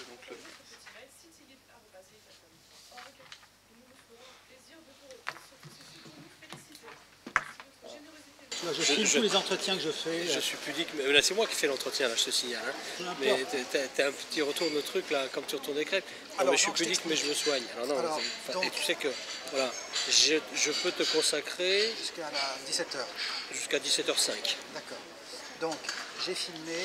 grand club. Je filme tous les entretiens que je fais. Je suis pudique, mais là c'est moi qui fais l'entretien, là je te signale. Hein. Mais t'as un petit retour de truc là, comme tu retournes des crêpes. Alors, mais je suis pudique, mais je me soigne. Alors non, donc, et tu sais que voilà, je peux te consacrer jusqu'à 17h. Jusqu'à 17h05. D'accord. Donc j'ai filmé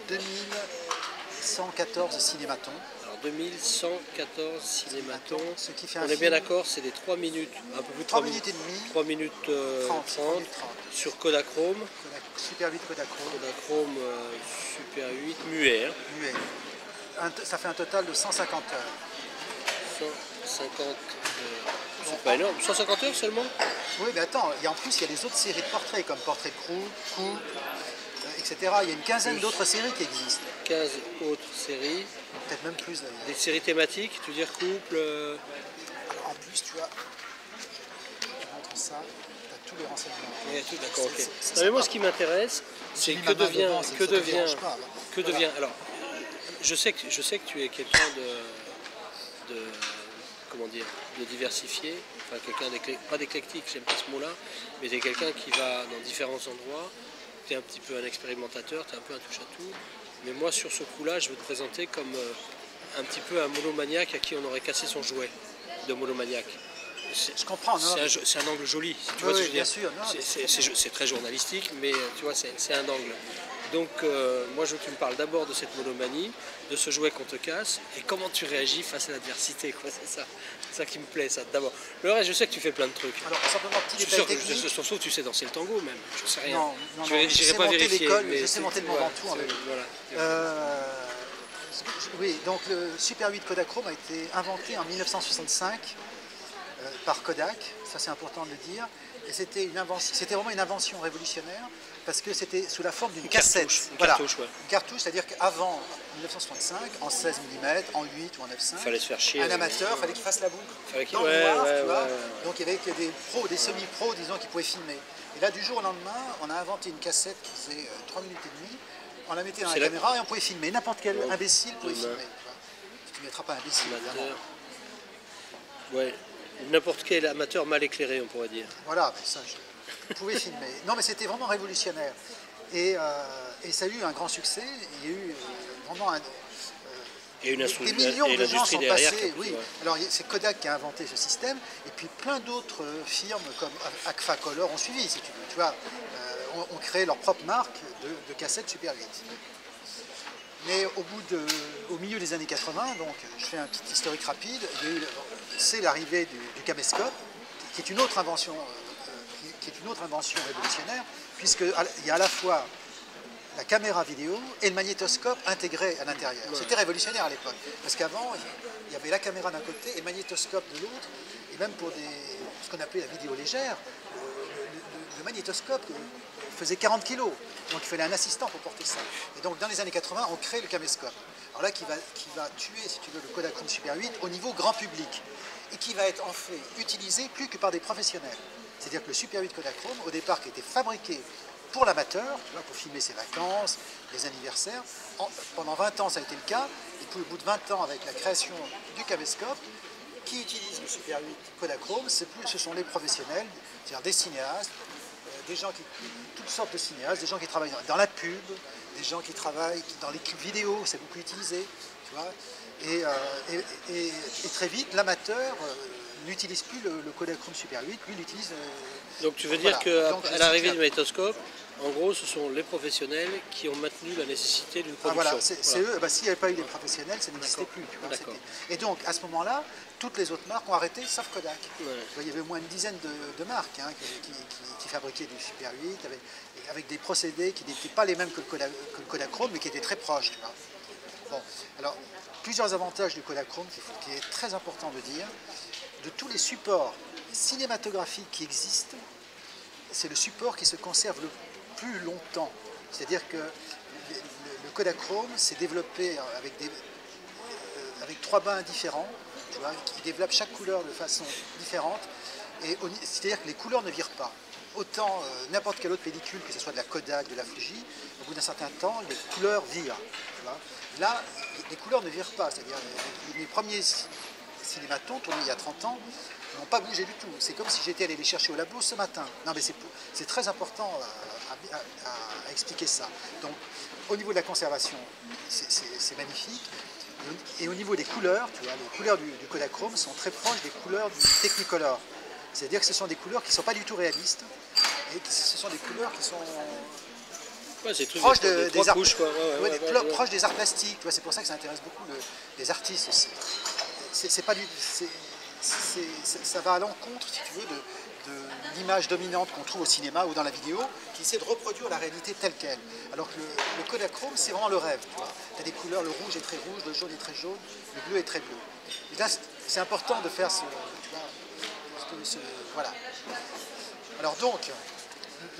2114 cinématons. Alors 2114 cinématons. Ce qui fait on est bien d'accord, c'est des 3 minutes, un peu plus de 3 minutes et demie. 3 minutes 30 sur Kodachrome. Super 8 Kodachrome. Kodachrome Super 8, muet. Hein. Muet. Ça fait un total de 150 heures. 150 c'est pas énorme. 150 heures seulement? Oui, mais attends, en plus il y a des autres séries de portraits comme Portrait de Crew, Coup, etc. Il y a une quinzaine d'autres séries qui existent. 15 autres séries. Peut-être même plus d'ailleurs. Des séries thématiques, tu veux dire couple Alors, en plus, tu vois, je montre ça, tu as tous les renseignements. Oui, tout, d'accord, ok. Non, mais moi, ce qui m'intéresse, c'est que devient. Alors, je sais que tu es quelqu'un de comment dire, de diversifié, enfin quelqu'un pas d'éclectique, j'aime pas ce mot-là, mais tu es quelqu'un qui va dans différents endroits. Tu es un petit peu un expérimentateur, tu es un peu un touche-à-tout. Mais moi, sur ce coup-là, je veux te présenter comme un petit peu un monomaniaque à qui on aurait cassé son jouet de monomaniaque. Je comprends, non? C'est un angle joli, si tu vois ce que je veux dire. C'est très journalistique, mais tu vois, c'est un angle. Donc, moi, je veux que tu me parles d'abord de cette monomanie, de ce jouet qu'on te casse, et comment tu réagis face à l'adversité, quoi. C'est ça qui me plaît, ça, d'abord. Le reste, je sais que tu fais plein de trucs. Alors, simplement, petit détail technique. Je suis sûr que tu sais danser le tango, même. Je sais rien. Non, j'irai pas vérifier. Je sais monter le Mont Ventoux en vélo. Oui, donc le Super 8 Kodachrome a été inventé en 1965 par Kodak, ça c'est important de le dire, et c'était vraiment une invention révolutionnaire parce que c'était sous la forme d'une cassette. Une cartouche, ouais. Une cartouche, c'est-à-dire qu'avant 1965, en 16 mm, en 8 ou en 9.5, fallait se faire chier, un amateur, il fallait qu'il fasse la boucle dans le noir, tu vois. Donc il y avait des pros, des semi-pros, disons, qui pouvaient filmer. Et là, du jour au lendemain, on a inventé une cassette qui faisait 3 minutes et demie, on la mettait dans la caméra et on pouvait filmer. N'importe quel imbécile pouvait filmer. Tu ne mettras pas imbécile, évidemment. Ouais, n'importe quel amateur mal éclairé, on pourrait dire. Voilà, mais ça, je pouvais filmer. Non, mais c'était vraiment révolutionnaire. Et ça a eu un grand succès. Il y a eu vraiment des millions de gens sont passés. Oui. Ouais. Alors c'est Kodak qui a inventé ce système, et puis plein d'autres firmes comme Agfa Color ont suivi, si tu veux. Tu vois, ont créé leur propre marque de cassettes Super 8. Mais au milieu des années 80, donc je fais un petit historique rapide, c'est l'arrivée du caméscope, qui est une autre invention, révolutionnaire, puisqu'il y a à la fois la caméra vidéo et le magnétoscope intégré à l'intérieur. Ouais. C'était révolutionnaire à l'époque, parce qu'avant, il y avait la caméra d'un côté et le magnétoscope de l'autre, et même pour ce qu'on appelait la vidéo légère, le magnétoscope faisait 40 kg, donc il fallait un assistant pour porter ça. Et donc dans les années 80, on crée le caméscope. Alors là, qui va tuer, si tu veux, le Kodachrome Super 8 au niveau grand public, et qui va être en fait utilisé plus que par des professionnels. C'est-à-dire que le Super 8 Kodachrome, au départ, qui était fabriqué pour l'amateur, pour filmer ses vacances, les anniversaires, pendant 20 ans ça a été le cas, et puis au bout de 20 ans, avec la création du caméscope, qui utilise le Super 8 Kodachrome, ce sont les professionnels, c'est-à-dire des cinéastes, des gens toutes sortes de cinéastes, des gens qui travaillent dans la pub, des gens qui travaillent dans les clips vidéo, c'est beaucoup utilisé, tu vois, et très vite, l'amateur n'utilise plus le Kodachrome Super 8, lui il utilise... donc tu veux dire qu'à l'arrivée du magnétoscope, en gros, ce sont les professionnels qui ont maintenu la nécessité d'une production. Ah, voilà, c'est eux, s'il n'y avait pas eu des professionnels, ça n'existait plus. Tu vois, et donc, à ce moment-là, toutes les autres marques ont arrêté, sauf Kodak. Ouais. Il y avait au moins une dizaine de marques qui fabriquaient du Super 8, avec des procédés qui n'étaient pas les mêmes que le Kodachrome, mais qui étaient très proches. Tu vois. Bon, alors, plusieurs avantages du Kodachrome, qui est très important de dire. De tous les supports cinématographiques qui existent, c'est le support qui se conserve le plus longtemps. C'est-à-dire que le Kodachrome s'est développé avec 3 bains différents, qui développent chaque couleur de façon différente. C'est-à-dire que les couleurs ne virent pas. autant n'importe quelle autre pellicule, que ce soit de la Kodak, de la Fuji, au bout d'un certain temps, les couleurs virent. Tu vois. Là, les couleurs ne virent pas. C'est-à-dire, les premiers cinématons tournés il y a 30 ans n'ont pas bougé du tout. C'est comme si j'étais allé les chercher au labo ce matin. Non, mais c'est très important à expliquer ça. Donc, au niveau de la conservation, c'est magnifique. Et au niveau des couleurs, tu vois, les couleurs du Kodachrome sont très proches des couleurs du Technicolor. C'est-à-dire que ce sont des couleurs qui ne sont pas du tout réalistes, et ce sont des couleurs qui sont proches des arts, proches des arts plastiques. C'est pour ça que ça intéresse beaucoup les artistes aussi. Ça va à l'encontre, si tu veux, de l'image dominante qu'on trouve au cinéma ou dans la vidéo, qui essaie de reproduire la réalité telle qu'elle. Alors que le Kodachrome, c'est vraiment le rêve. Tu as des couleurs, le rouge est très rouge, le jaune est très jaune, le bleu est très bleu. Et là, c'est important de faire voilà. Alors donc,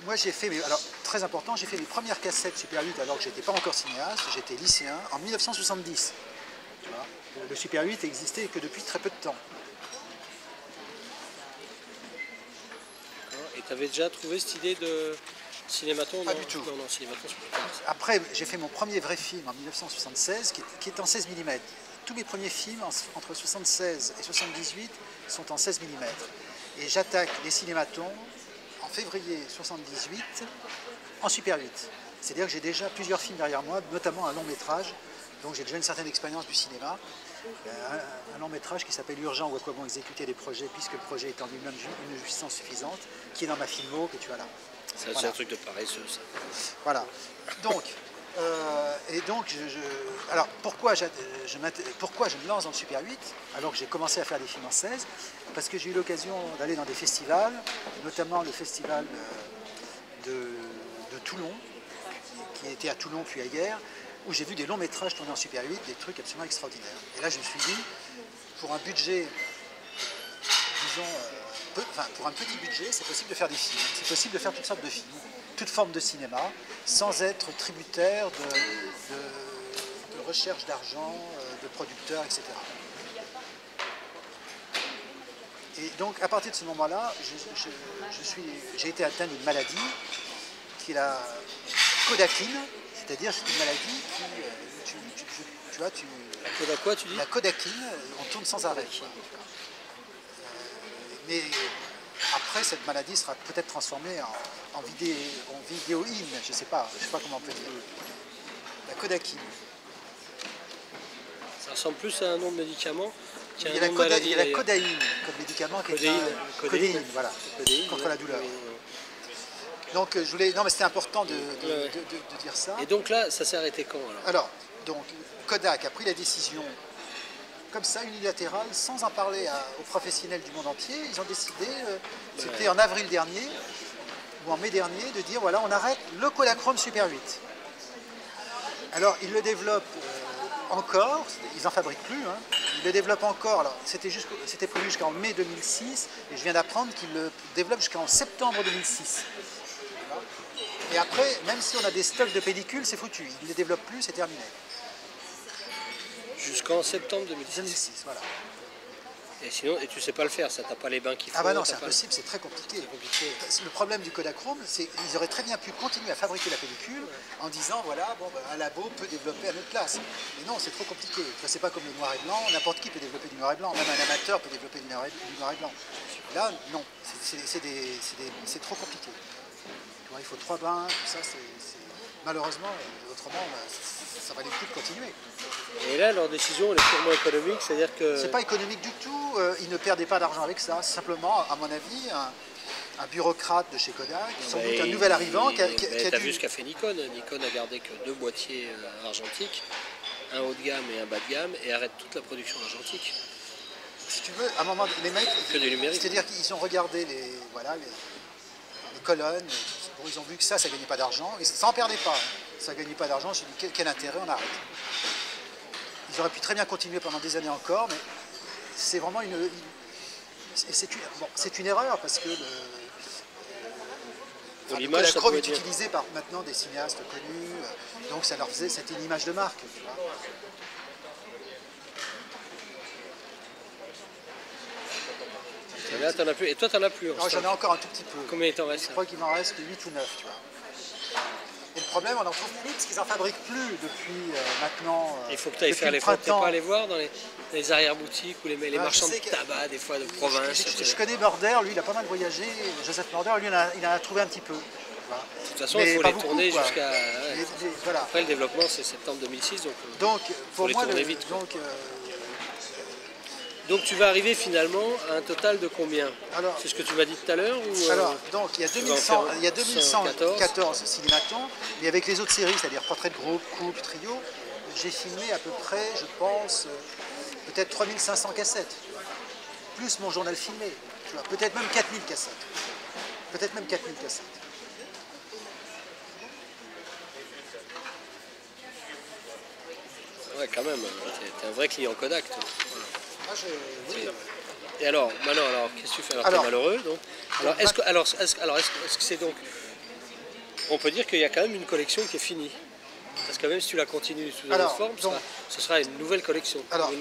moi j'ai fait, alors très important, j'ai fait mes premières cassettes Super 8 alors que je n'étais pas encore cinéaste, j'étais lycéen, en 1970. Tu vois. Le Super 8 n'existait que depuis très peu de temps. Et tu avais déjà trouvé cette idée de cinématon? Pas du tout. Non, cinématon, c'est pas ça. Après, j'ai fait mon premier vrai film en 1976 qui est en 16 mm. Tous mes premiers films entre 76 et 78 sont en 16 mm. Et j'attaque les cinématons en février 78 en Super 8. C'est-à-dire que j'ai déjà plusieurs films derrière moi, notamment un long métrage. Donc j'ai déjà une certaine expérience du cinéma. Un long métrage qui s'appelle Urgent ou à quoi bon exécuter des projets puisque le projet est en lui-même une puissance suffisante, qui est dans ma filmo que tu as là. C'est un truc de paresseux, ça. Voilà. Donc, alors pourquoi je me lance dans le Super 8 alors que j'ai commencé à faire des films en 16? Parce que j'ai eu l'occasion d'aller dans des festivals, notamment le festival de Toulon, qui était à Toulon puis ailleurs, où j'ai vu des longs métrages tournés en Super 8, des trucs absolument extraordinaires. Et là je me suis dit, pour un budget, disons, pour un petit budget, c'est possible de faire des films. C'est possible de faire toutes sortes de films, toute forme de cinéma, sans être tributaire de recherche d'argent, de producteurs, etc. Et donc, à partir de ce moment-là, j'ai été atteint d'une maladie qui est la Kodakine, c'est-à-dire c'est une maladie qui, la Kodakine, on tourne sans arrêt. Mais après, cette maladie sera peut-être transformée en vidéoïne, je ne sais pas comment on peut dire. La Kodakine. Ça ressemble plus à un nom de médicament qu'à Il y a la codaïne comme médicament qui est codéine, voilà, contre la douleur. Donc je voulais, non mais c'était important de dire ça. Et donc là, ça s'est arrêté quand alors donc Kodak a pris la décision comme ça, unilatérale, sans en parler aux professionnels du monde entier. Ils ont décidé, c'était en avril dernier, ou en mai dernier, de dire voilà, on arrête le Kodachrome Super 8. Alors ils le développent encore, ils n'en fabriquent plus, hein. Ils le développent encore, alors c'était prévu jusqu'en mai 2006, et je viens d'apprendre qu'ils le développent jusqu'en septembre 2006. Et après, même si on a des stocks de pellicules, c'est foutu, ils ne les développent plus, c'est terminé. Jusqu'en septembre 2006. Voilà. Et sinon, tu sais pas le faire, ça, t'as pas les bains qu'il faut. Ah bah non, c'est impossible, c'est très compliqué. Le problème du Kodachrome, c'est qu'ils auraient très bien pu continuer à fabriquer la pellicule en disant voilà, bon, un labo peut développer à notre place. Mais non, c'est trop compliqué. C'est pas comme le noir et blanc, n'importe qui peut développer du noir et blanc, même un amateur peut développer du noir et blanc. Là, non, c'est trop compliqué. Tu vois, il faut 3 bains, tout ça, malheureusement, autrement, ça valait le coup de continuer. Et là, leur décision, elle est purement économique, c'est-à-dire que... C'est pas économique du tout, ils ne perdaient pas d'argent avec ça, c'est simplement, à mon avis, un bureaucrate de chez Kodak, sans doute un nouvel arrivant qui a T'as vu ce qu'a fait Nikon? Nikon a gardé que 2 boîtiers argentiques, un haut de gamme et un bas de gamme, et arrête toute la production argentique. Si tu veux, à un moment, les mecs, c'est-à-dire qu'ils ont regardé les colonnes, bon, ils ont vu que ça gagnait pas d'argent, et ça en perdait pas, ça gagnait pas d'argent, j'ai dit quel intérêt, on arrête. Ils auraient pu très bien continuer pendant des années encore, mais c'est vraiment c'est une erreur parce que le Kodachrome est utilisé par maintenant des cinéastes connus, donc ça leur faisait, c'était une image de marque. Tu vois. là, t'en as plus. Et toi, t'en as plus. Non, j'en ai encore un tout petit peu. Combien il t'en Je reste? crois qu'il m'en reste 8 ou 9, tu vois. Et le problème, on n'en trouve plus parce qu'ils n'en fabriquent plus depuis maintenant. Il faut que tu ailles faire les photos. Tu pas aller voir dans les arrière-boutiques ou les marchands de tabac, des fois, de province. Je connais Border, lui, il a pas mal voyagé. Joseph Border, lui, il en a trouvé un petit peu. Voilà. De toute façon, il faut les tourner jusqu'à. Voilà. Après, le développement, c'est septembre 2006. Donc pour moi, tourner vite. Donc tu vas arriver finalement à un total de combien? C'est ce que tu m'as dit tout à l'heure Alors, donc il y a 2114 cinématons, mais avec les autres séries, c'est-à-dire portrait de groupe, couple, trio, j'ai filmé à peu près, je pense, peut-être 3500 cassettes, plus mon journal filmé, tu vois, peut-être même 4000 cassettes. Peut-être même 4000 cassettes. Ouais, quand même, t'es un vrai client Kodak, toi. Oui. Et alors, maintenant, qu'est-ce que tu fais? Alors, t'es malheureux, donc. Est-ce que c'est donc. On peut dire qu'il y a quand même une collection qui est finie. Parce que même si tu la continues sous une autre forme, ce sera une nouvelle collection. Alors,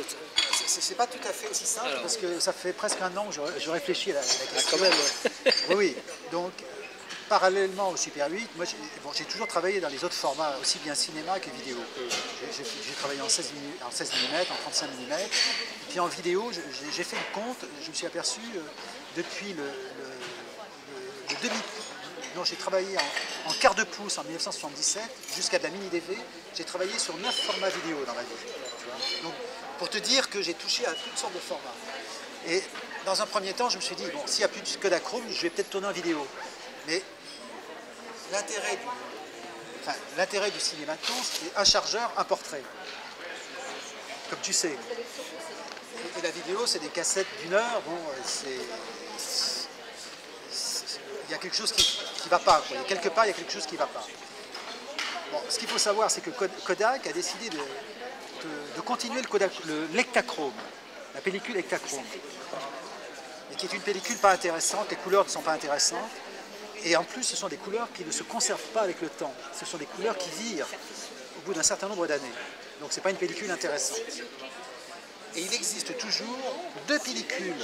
c'est pas tout à fait aussi simple, parce que ça fait presque un an que je réfléchis à la question. Ah, quand même, ouais. Oui, donc, parallèlement au Super 8, moi j'ai toujours travaillé dans les autres formats, aussi bien cinéma que vidéo. J'ai travaillé en 16 mm, en 35 mm, et puis en vidéo, j'ai fait le compte, je me suis aperçu, depuis le demi... Non, j'ai travaillé en quart de pouce en 1977, jusqu'à de la mini-DV, j'ai travaillé sur 9 formats vidéo dans ma vie. Tu vois. Donc, pour te dire que j'ai touché à toutes sortes de formats. Et dans un premier temps, je me suis dit, bon, s'il n'y a plus de Kodachrome, je vais peut-être tourner en vidéo. Mais l'intérêt du cinématon, c'est un chargeur, un portrait. Comme tu sais. Et la vidéo, c'est des cassettes d'1 heure. Bon, il y a quelque chose qui ne va pas. Quoi. Quelque part, il y a quelque chose qui ne va pas. Bon, ce qu'il faut savoir, c'est que Kodak a décidé de continuer l'Ektachrome, la pellicule Ektachrome. Et qui est une pellicule pas intéressante, les couleurs ne sont pas intéressantes. Et en plus, ce sont des couleurs qui ne se conservent pas avec le temps. Ce sont des couleurs qui virent au bout d'un certain nombre d'années. Donc ce n'est pas une pellicule intéressante. Et il existe toujours 2 pellicules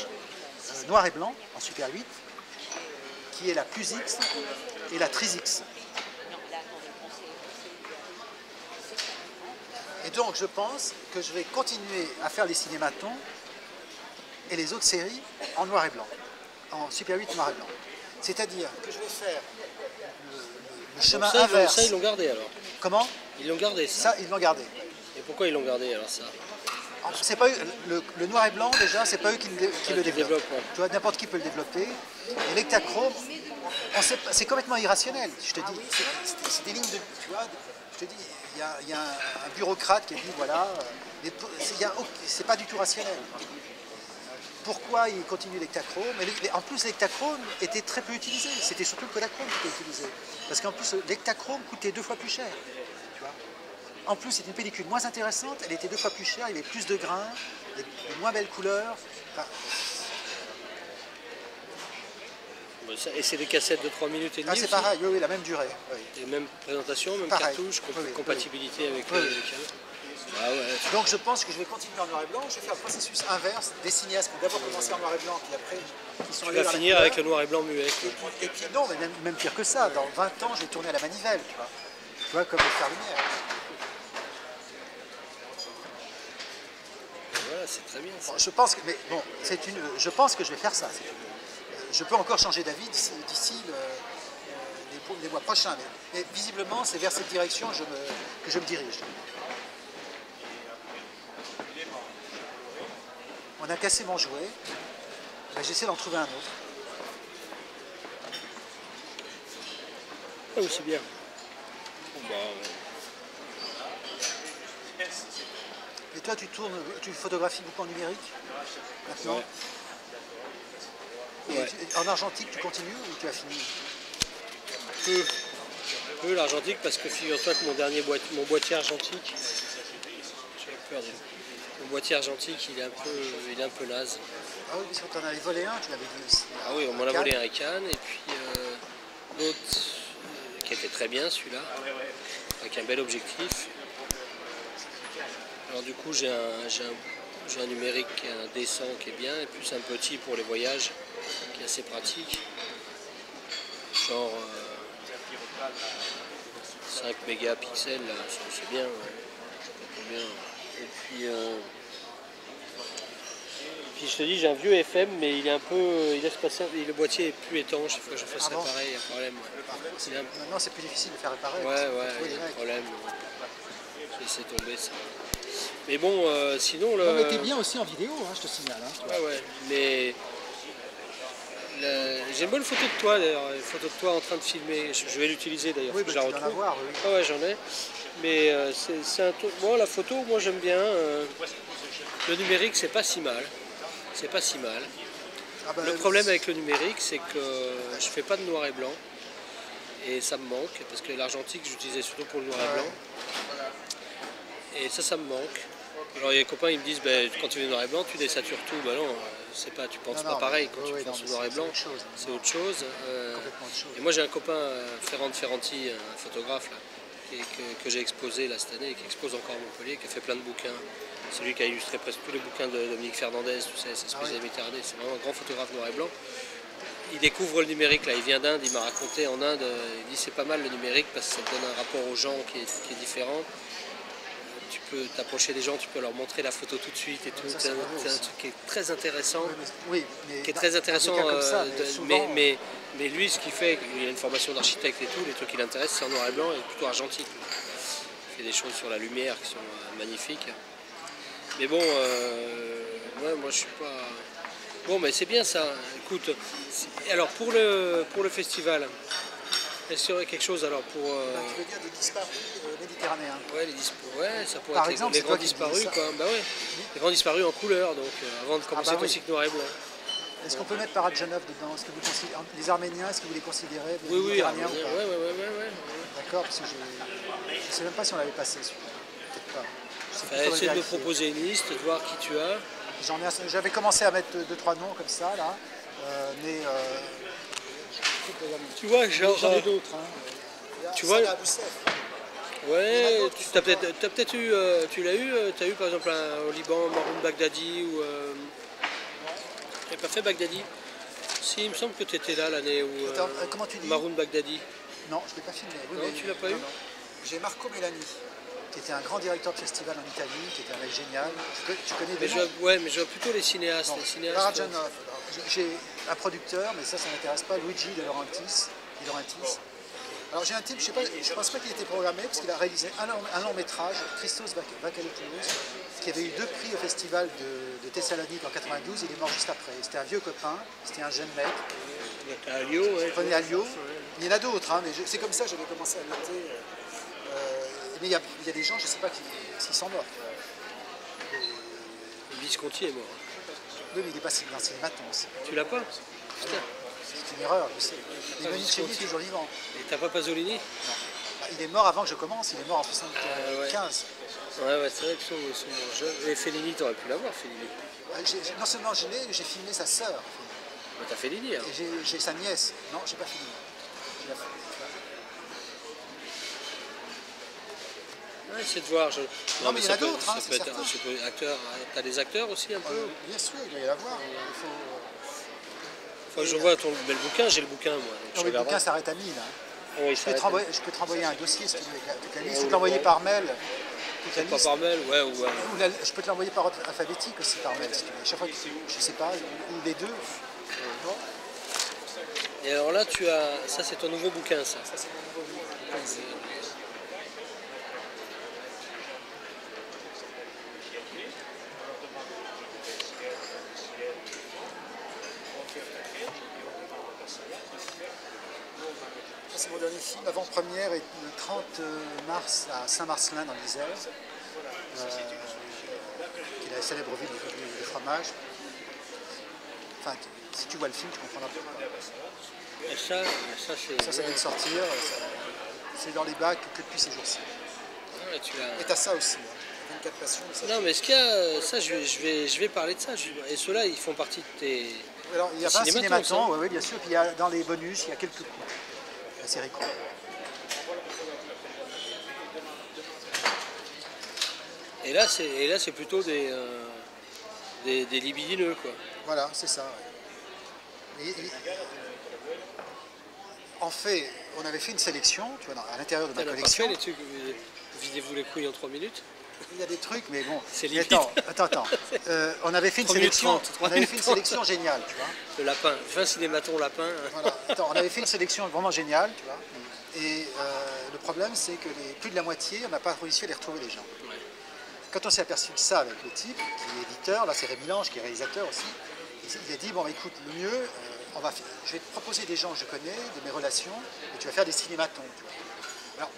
noir et blanc en Super 8, qui est la Plus X et la Tris X. Et donc je pense que je vais continuer à faire les cinématons et les autres séries en noir et blanc, en Super 8 noir et blanc. C'est-à-dire que je vais faire le chemin inverse. Ça, ils l'ont gardé alors. Comment? Ils l'ont gardé, ça. Ça, ils l'ont gardé. Et pourquoi ils l'ont gardé alors, ça? C'est pas eux, le noir et blanc, déjà, c'est pas eux qui le développent. Ouais. Tu vois, n'importe qui peut le développer. Et l'Ektachrome, c'est complètement irrationnel. Je te dis, c'est des lignes de. Tu vois, je te dis, il y a un bureaucrate qui a dit voilà, c'est pas du tout rationnel. Pourquoi il continue l'Ektachrome? En plus, l'Ektachrome était très peu utilisé. C'était surtout le Kodachrome qui était utilisé. Parce qu'en plus, l'Ektachrome coûtait 2 fois plus cher. Tu vois. En plus, c'était une pellicule moins intéressante. Elle était 2 fois plus chère. Il y avait plus de grains, de moins belles couleurs. Enfin, et c'est des cassettes de 3 minutes et demie? c'est pareil, oui, la même durée. Oui. Et même présentation, même pareil. Cartouche, compatibilité avec les canaux. Ah ouais. Donc je pense que je vais continuer en noir et blanc. Je vais faire le processus inverse des cinéastes qui ont d'abord commencé en noir et blanc, puis après qui sont allés vers la couleur. Tu vas finir avec le noir et blanc muet. Et puis non, mais même pire que ça. Dans 20 ans, je vais tourner à la manivelle, tu vois. Tu vois, comme le faire lumière. Voilà, c'est très bien. Ça. Bon, je pense que je vais faire ça. Je peux encore changer d'avis d'ici les mois prochains. Mais visiblement, c'est vers cette direction que je me dirige. On a cassé mon jouet, ben, j'essaie d'en trouver un autre. Ah oui, c'est bien. Bon, bah, Et toi, tu photographies beaucoup en numérique maintenant? Ouais. En argentique, tu continues ou tu as fini? Peu l'argentique, parce que figure-toi que mon boîtier argentique, j'ai peur de... Mon boîtier argentique, il est un peu naze. Ah oui, parce que tu en avais volé un, tu l'avais dit aussi. Ah oui, on m'en a volé un Rican, et puis l'autre, qui était très bien celui-là, avec un bel objectif. Alors du coup, j'ai J'ai un numérique qui est un décent qui est bien, et plus un petit pour les voyages qui est assez pratique. Genre 5 mégapixels, là, c'est bien, ouais. C'est bien. Et puis je te dis, j'ai un vieux FM, mais il est un peu. Il laisse passer. Le boîtier est plus étanche, il faut que je fasse réparer, il y a un problème. Ouais. Maintenant, c'est plus difficile de faire réparer. Ouais, il y a un problème. J'ai laissé tomber ça. Mais bon, sinon. Non, mais t'es bien aussi en vidéo, hein, je te signale. Hein. Ouais, mais. J'ai une bonne photo de toi d'ailleurs, une photo de toi en train de filmer. Je vais l'utiliser d'ailleurs. Oui, bah, tu dois en avoir, oui. Ah ouais, j'en ai. Mais c'est un truc. Bon, la photo, moi j'aime bien. Le numérique, c'est pas si mal. C'est pas si mal. Ah bah, le problème avec le numérique, c'est que je fais pas de noir et blanc. Et ça me manque, parce que l'argentique, j'utilisais surtout pour le noir et blanc. Et ça me manque. Alors il y a des copains, ils me disent, ben, quand tu fais noir et blanc, tu désatures tout. Ben non, c'est pas, tu penses pas pareil quand tu penses au noir et blanc. C'est autre chose. Et moi j'ai un copain, Ferrand Ferranti, un photographe là, que j'ai exposé là, cette année, et qui expose encore à Montpellier, qui a fait plein de bouquins. C'est lui qui a illustré presque tous les bouquins de Dominique Fernandez, tout ça, c'est spécial Méditerranée. C'est vraiment un grand photographe noir et blanc. Il découvre le numérique là, il vient d'Inde, il m'a raconté en Inde, il dit c'est pas mal le numérique parce que ça te donne un rapport aux gens qui est différent. Tu peux t'approcher des gens, tu peux leur montrer la photo tout de suite et tout. C'est un truc qui est très intéressant. Oui, qui est très intéressant. Mais lui, ce qu'il fait, il a une formation d'architecte et tout, les trucs qui l'intéressent, c'est en noir et blanc et plutôt argentique. Il fait des choses sur la lumière qui sont magnifiques. Mais bon, ouais, moi je suis pas. Bon, mais c'est bien ça. Écoute, alors pour le festival. Est-ce qu'il y aurait quelque chose alors pour. Tu veux dire des disparus méditerranéens? Ouais, ça pourrait Par être exemple, les grands disparus, quoi. Bah ouais, les grands disparus en couleur, donc avant de commencer ton cycle noir et blanc. Est-ce qu'on peut mettre Paradjanov dedans? Est-ce que vous considérez, les Arméniens, est-ce que vous les considérez Oui, méditerranéens ou pas? Ouais. D'accord, parce que je ne sais même pas si on l'avait passé, peut-être pas. Essaye de me proposer une liste, de voir qui tu as. J'avais commencé à mettre 2-3 noms comme ça, là, mais. Tu vois, genre. J'en ai d'autres. Hein. Tu vois. Ouais, tu as peut-être eu. Tu l'as eu, tu as eu par exemple au Liban, Maroun Baghdadi ou. Tu n'avais pas fait Baghdadi? Si, il me semble que tu étais là l'année où. Comment tu dis? Maroun Baghdadi. Non, je ne l'ai pas filmé. Oui, non, tu l'as pas eu? J'ai Marco Melani, qui était un grand directeur de festival en Italie, qui était un mec génial. Tu connais des noms? Ouais, mais je vois plutôt les cinéastes. Paradjanov. J'ai un producteur, mais ça m'intéresse pas, Luigi De Laurentiis. Alors j'ai un type, je ne pense pas qu'il était programmé, parce qu'il a réalisé un long métrage, Christos Vakalopoulos, qui avait eu 2 prix au festival de Thessalonique en 92, il est mort juste après. C'était un vieux copain, c'était un jeune mec. Il était à Lyon, ouais. Il à Lyon. Il y en a d'autres, hein, mais c'est comme ça que j'avais commencé à noter. Mais il y a des gens, je ne sais pas s'ils sont morts. Visconti est mort. Oui, mais il est pas dans Cinématons. Tu l'as pas? Putain. C'est une erreur, je sais. Mais Monicelli est toujours vivant. Et t'as pas Pasolini? Non. Bah, il est mort avant que je commence, il est mort en 75. Ouais, c'est vrai que son jeunes. Et Fellini, t'aurais pu l'avoir, Fellini. Non seulement je l'ai, j'ai filmé sa sœur. Bah, t'as Fellini, hein. Et j'ai sa nièce. Non, j'ai pas filmé. Ouais, c'est de voir. Non, mais il y en a d'autres, hein, c'est certain. T'as des acteurs aussi un peu? Bien sûr, il doit y en avoir. Faut que je vois le bouquin, j'ai le bouquin moi. Non, mais le bouquin s'arrête à 1000. Hein. Oui, je peux te renvoyer un dossier si tu veux. Je peux te l'envoyer par mail. Pas par mail, ouais. Je peux te l'envoyer par ordre alphabétique aussi par mail si tu veux. Chaque fois que je sais pas, ou les deux. Et alors là, tu as. Ça, c'est ton nouveau bouquin, ça. Ça, c'est mon nouveau bouquin. C'est mon dernier film, avant-première, est le 30 mars à Saint-Marcelin dans l'Isère, qui est la célèbre ville du fromage. Enfin, si tu vois le film, tu comprendras pourquoi. Et ça vient de sortir, c'est dans les bacs que depuis ces jours-ci. Et t'as ça aussi, hein. 24 passions. Non, mais ce qu'il y a, ça, je vais parler de ça. Et ceux-là, ils font partie de tes. Alors, il y a 20 cinématons, oui, bien sûr, puis dans les bonus, il y a quelques coups. La série courte. Et là, c'est plutôt des des libidineux, quoi. Voilà, c'est ça. En fait, on avait fait une sélection, tu vois, à l'intérieur de ma T'as pas collection. fait les trucs, videz-vous les couilles en 3 minutes. Il y a des trucs, mais bon. C'est Mais limite. attends. On avait fait une 3 minutes sélection. 30, On avait fait une sélection géniale, tu vois. Le lapin, 20 cinématons lapin. Voilà. Attends, on avait fait une sélection vraiment géniale, tu vois. Et le problème, c'est que plus de la moitié, on n'a pas réussi à les retrouver les gens. Ouais. Quand on s'est aperçu de ça avec le type, qui est éditeur, là c'est Rémi Lange, qui est réalisateur aussi, il a dit, bon écoute, le mieux, je vais te proposer des gens que je connais, de mes relations, et tu vas faire des cinématons. Tu vois. Alors,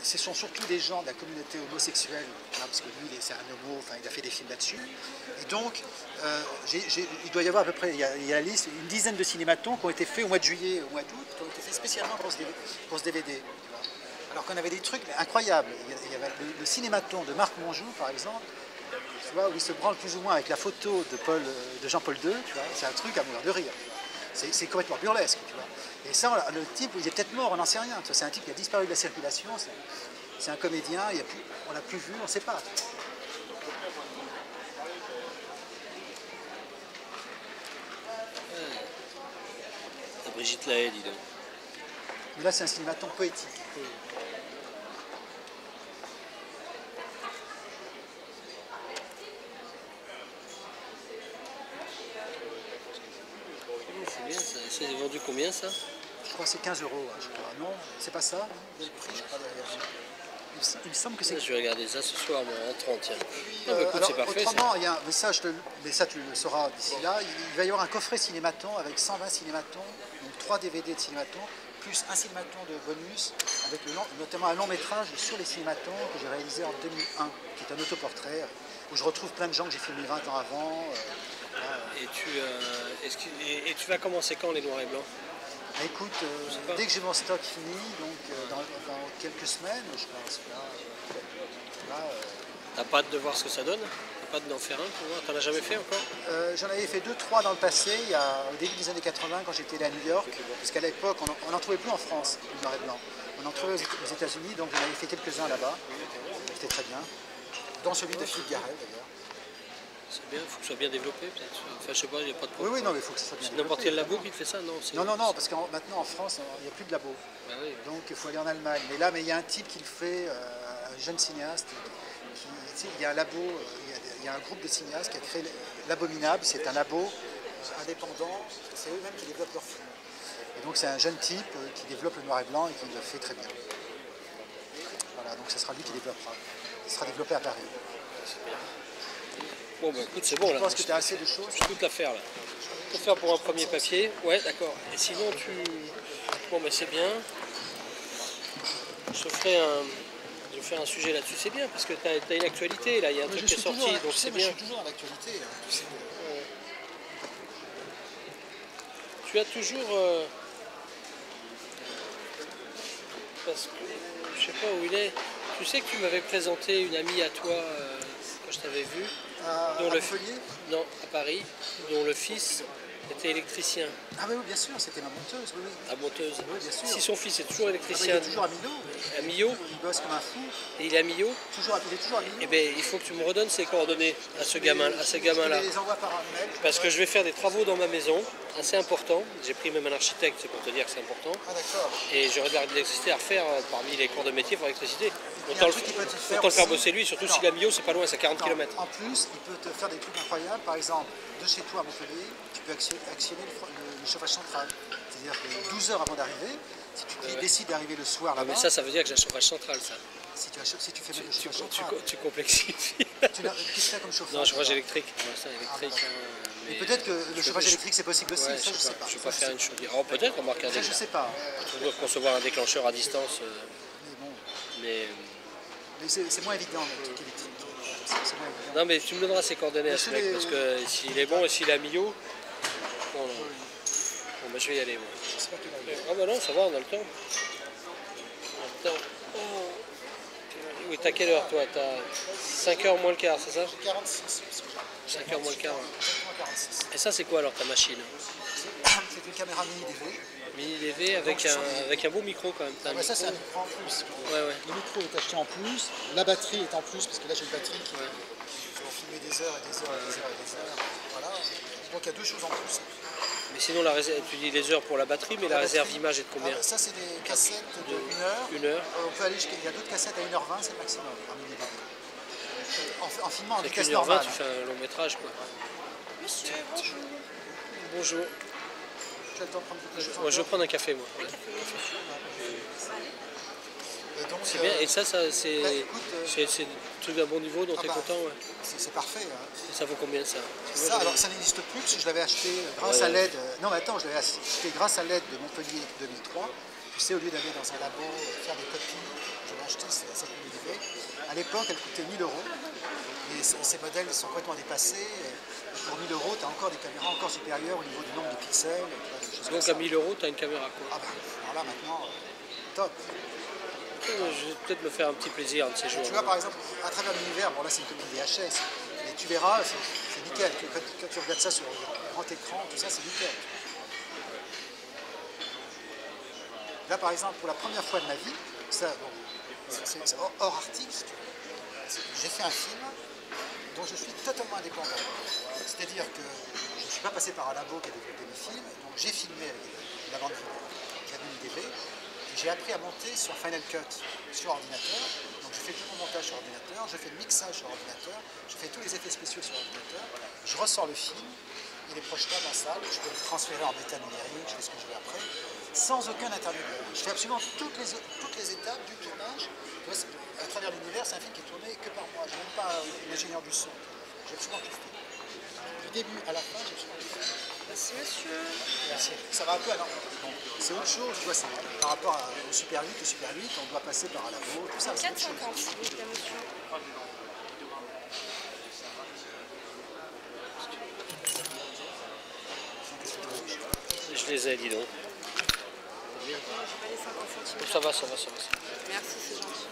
ce sont surtout des gens de la communauté homosexuelle, hein, parce que lui, c'est un homo, enfin, il a fait des films là-dessus. Et donc, il doit y avoir à peu près, il y a la liste, une dizaine de cinématons qui ont été faits au mois de juillet, au mois d'août, qui ont été faits spécialement pour ce DVD. Tu vois. Alors qu'on avait des trucs incroyables. Il y avait le cinématon de Marc Monjou, par exemple, tu vois, où il se branle plus ou moins avec la photo de Jean-Paul II, tu vois, c'est un truc à mourir de rire. C'est complètement burlesque, tu vois. Et ça, le type, il est peut-être mort, on n'en sait rien. C'est un type qui a disparu de la circulation, c'est un comédien, on ne l'a plus vu, on ne sait pas. Brigitte Lahaye, dis donc. Mais là, c'est un cinématon poétique. C'est bien ça. C'est vendu combien ça? Je crois que c'est 15 €, hein, je crois. Non, c'est pas ça. Il y a le prix, je crois, derrière. Il me semble que c'est... Je vais regarder ça ce soir, moi, en 30, tiens. Non, mais écoute, alors, c'est parfait. autrement, mais ça, tu le sauras d'ici là, il va y avoir un coffret cinématon avec 120 cinématons, donc 3 DVD de cinématons, plus un cinématon de bonus, avec notamment un long métrage sur les cinématons que j'ai réalisé en 2001, qui est un autoportrait, où je retrouve plein de gens que j'ai filmés 20 ans avant. Et tu vas commencer quand les noirs et blancs? Écoute, dès que j'ai mon stock fini, donc dans quelques semaines, je pense. T'as pas hâte de voir ce que ça donne? T'as pas hâte d'en faire un pour voir? T'en as jamais fait encore? J'en avais fait 2-3 dans le passé, au début des années 80, quand j'étais allé à New York, parce qu'à l'époque, on n'en trouvait plus en France, le noir et blanc. On en trouvait aux États-Unis, donc j'en avais fait quelques-uns là-bas. C'était très bien. Dont celui de Philippe Garrel, d'ailleurs. C'est bien, il faut que ce soit bien développé peut-être. Enfin, je sais pas, il n'y a pas de problème. Oui, non, mais il faut que ça soit bien C'est développé. n'importe quel labo qui te fait ça, non? Non, parce que maintenant en France, il n'y a plus de labo. Bah oui. Donc il faut aller en Allemagne. Mais il y a un type qui le fait, un jeune cinéaste. Il y a un labo, il y a un groupe de cinéastes qui a créé l'Abominable. C'est un labo indépendant. C'est eux-mêmes qui développent leurs films. Et donc c'est un jeune type qui développe le noir et blanc et qui le fait très bien. Voilà, donc ce sera lui qui développera. Il sera développé à Paris. C'est bien. Bon, bah écoute, c'est bon là. Je pense que tu as assez de choses. Je peux tout la faire là. Tout faire pour un premier papier. Ouais, d'accord. Et sinon, Bon, bah c'est bien. Je ferai un sujet là-dessus. C'est bien parce que tu as une actualité là. Il y a un truc qui est sorti, donc c'est bien. Je suis toujours à l'actualité. Tu as toujours. Parce que je sais pas où il est. Tu sais que tu m'avais présenté une amie à toi quand je t'avais vu. À Montpellier ? Non, à Paris, dont le fils était électricien. Ah oui, bien sûr, c'était ma monteuse, oui. À monteuse. Oui, bien sûr. Si son fils est toujours Il électricien. est toujours à Millau. À Millau. Il bosse comme un fou. Et il est à Millau. Il est toujours à Millau. Eh bien, il faut que tu me redonnes ses coordonnées à ce gamin-là. Je les envoie par un mail. Parce que je vais faire des travaux dans ma maison, assez importants. J'ai pris même un architecte, c'est pour te dire que c'est important. Ah d'accord. Et j'aurais de l'électricité à refaire parmi les cours de métier pour l'électricité. Il y a un truc qui peut te faire Autant le faire aussi. bosser lui, surtout s'il est à Millau, c'est pas loin, c'est 40 km. En plus, il peut te faire des trucs incroyables. Par exemple, de chez toi à Montpellier, tu peux actionner le chauffage central. C'est-à-dire que 12 heures avant d'arriver, si tu décides d'arriver le soir là-bas... Mais ça veut dire que j'ai un chauffage central, ça. Si tu fais même le chauffage central... Tu complexifies. Qu'est-ce que tu as comme chauffage? Non, chauffage électrique. Ça, électrique. Mais peut-être que le chauffage électrique c'est possible aussi, ouais, ça je sais pas. Je ne vais pas faire une chaudière. Oh, peut-être, on marque un Ça je sais pas. On doit concevoir un déclencheur à distance. Mais bon, Mais c'est moins évident le truc électrique. C'est moins évident. non, mais tu me donneras ses coordonnées à ce mec, parce que s'il est bon et s'il est à Millau, bon, bah, je vais y aller. Moi. Ah bah non, ça va, on a le temps. On a le temps. Oh. Oui, t'as quelle heure toi? T'as 5h moins le quart, c'est ça? 46. 5h moins le quart. 46. Et ça, c'est quoi alors ta machine? C'est une caméra mini DV. Mini DV avec un beau micro quand même. Ah bah ça c'est un micro en plus. Ouais. Le micro est acheté en plus, la batterie est en plus, parce que là j'ai une batterie faut filmer des heures et des heures et des heures et des heures. Voilà. Donc il y a deux choses en plus. Mais sinon, la réserve, tu dis les heures pour la batterie, mais la réserve image est de combien? Ça, c'est des cassettes de 1 heure. 1 heure. On peut aller jusqu'à. Il y a d'autres cassettes à 1h20, c'est le maximum. En mini DV. En filmant en Avec vitesse 1h20, normale. tu fais un long métrage, quoi. Monsieur, bonjour. Bonjour. Tu as le temps de prendre quelque chose Moi, je vais prendre un café, moi. Ouais. Et donc, C'est bien. Et ça bah, écoute, c'est des trucs d'un bon niveau dont tu es bah, content, ouais. c'est parfait. Hein. Et ça vaut combien, ça? Ça, alors ça n'existe plus parce que je l'avais acheté grâce à l'aide. Non, mais attends, je l'avais acheté grâce à l'aide de Montpellier 2003. Tu sais, au lieu d'aller dans un labo faire des copies, je l'ai acheté, c'est cette UV. À l'époque, elle coûtait 1000 euros. Et ces modèles sont complètement dépassés. Et pour 1000 euros, tu as encore des caméras encore supérieures au niveau du nombre de pixels. Des choses comme Donc ça. à 1000 euros, tu as une caméra, quoi. Ah ben, alors là maintenant, top. Je vais peut-être me faire un petit plaisir un de ces jours. Tu vois, par exemple, à travers l'univers, bon là c'est une copie VHS, mais tu verras, c'est nickel. Quand tu regardes ça sur un grand écran, tout ça, c'est nickel. Là, par exemple, pour la première fois de ma vie, ça, bon, c'est hors article, si tu veux. J'ai fait un film dont je suis totalement indépendant. C'est-à-dire que je ne suis pas passé par un labo qui a développé mes films, donc j'ai filmé avec la bande vidéo, j'avais une DV, et j'ai appris à monter sur Final Cut sur ordinateur. Donc je fais tout mon montage sur ordinateur, je fais le mixage sur ordinateur, je fais tous les effets spéciaux sur ordinateur, je ressors le film, il est projetable en salle, je peux le transférer en bêta numérique, je fais ce que je veux après, sans aucun intermédiaire. Je fais absolument toutes les étapes du tournage. Tu vois, à travers l'univers, c'est un film qui est tourné que par moi. Je n'ai même pas un ingénieur du son. J'ai absolument tout fait. Du début à la fin, j'ai absolument tout fait. Merci, monsieur. Merci. Ça va un peu alors. Bon, c'est autre chose, tu vois, par rapport au Super 8. Le Super 8, on doit passer par un labo, tout ça. 4,50 s'il vous plaît, monsieur. Je les ai, dis donc. J'ai pas les 50 centimes. Ça va, ça va, ça va. Merci, c'est gentil.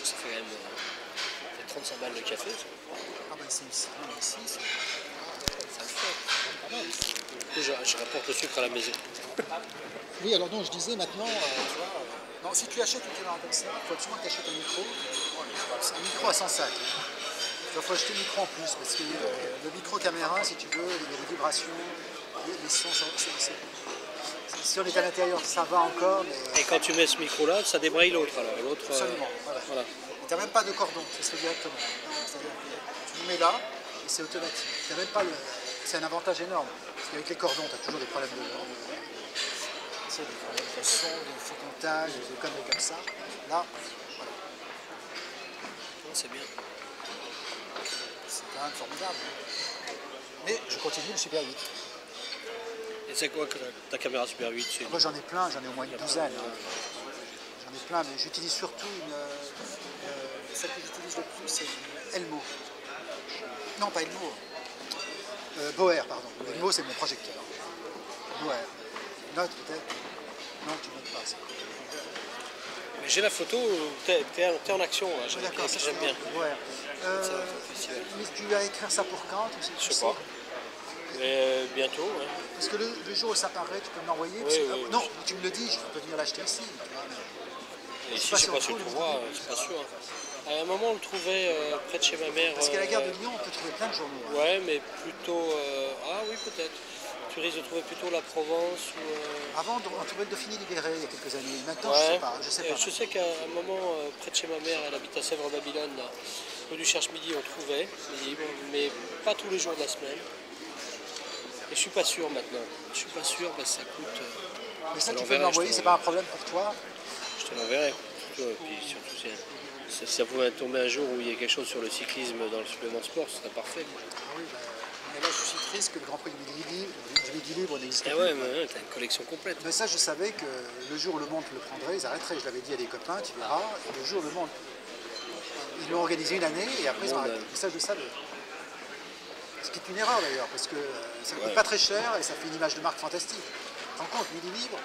Ça fait quand même 35 balles le café. Ça. Ah ben c'est ici. Non, ici, c'est Ça le fait. Pas mal. Du coup, je rapporte le sucre à la maison. Oui, alors donc je disais maintenant, tu vois, non, si tu achètes une caméra comme ça, il faut absolument que tu achètes un micro. C'est un micro à 105. Il faut acheter le micro en plus, parce que le micro caméra, si tu veux, il y a des vibrations, les sons, si on est à l'intérieur, ça va encore, mais... Et quand tu mets ce micro-là, ça débraye l'autre. Alors l'autre. Absolument, voilà. Et tu n'as même pas de cordon, ça se fait directement. C'est-à-dire que tu le mets là, et c'est automatique. T'as même pas c'est un avantage énorme, parce qu'avec les cordons, tu as toujours des problèmes de son, de faux comptage, des conneries comme ça. Là, voilà. C'est bien. C'est quand même formidable. Mais je continue le Super 8. Et c'est quoi que ta caméra Super 8? Moi j'en ai plein, j'en ai au moins une douzaine. Hein. J'en ai plein, mais j'utilise surtout celle que j'utilise le plus, c'est une Elmo. Non, pas Elmo. Boer, pardon. Elmo, c'est mon projecteur. Boer. Note peut-être. Non, tu notes pas ça. Mais j'ai la photo, t'es en action là. Oui, d'accord, ça j'aime bien. Boer. Ça va faire le festival. Mais tu vas écrire ça pour quand? Je sais pas. Mais bientôt, ouais. Parce que le jour où ça paraît, tu peux me l'envoyer. Oui. Non, tu me le dis, je peux venir l'acheter ici. Et ici, je sais pas si tu le trouveras, c'est pas sûr. À un moment, on le trouvait près de chez ma mère. Parce qu'à la gare de Lyon, on peut trouver plein de journaux. Hein. Ouais, mais plutôt. Ah oui, peut-être. Tu risques de trouver plutôt la Provence ou. Avant, on trouvait le Dauphiné libéré il y a quelques années. Maintenant, Ouais. je sais pas. Je sais qu'à un moment, près de chez ma mère, elle habite à Sèvres-Babylone, rue du Cherche-Midi, on trouvait les livres, mais pas tous les jours de la semaine. Et je suis pas sûr maintenant. Je suis pas sûr, parce que ça coûte. Mais ça, tu peux m'envoyer, c'est pas un problème pour toi. Je te l'enverrai. Et puis surtout, si ça pouvait tomber un jour où il y a quelque chose sur le cyclisme dans le supplément sport, ce serait parfait. Ah oui, mais là, je suis triste que le Grand Prix du Midi Libre n'existe Eh plus. ouais, mais t'as une collection complète. Mais ça, je savais que le jour où le Monde le prendrait, ils arrêteraient. Je l'avais dit à des copains, tu verras. Et le jour où le Monde. Ils l'ont organisé une année et après, ils ont arrêté. Mais ça, je le savais. Ce qui est une erreur d'ailleurs, parce que ça ne coûte pas très cher et ça fait une image de marque fantastique. Tu te rends compte, Midi Libre,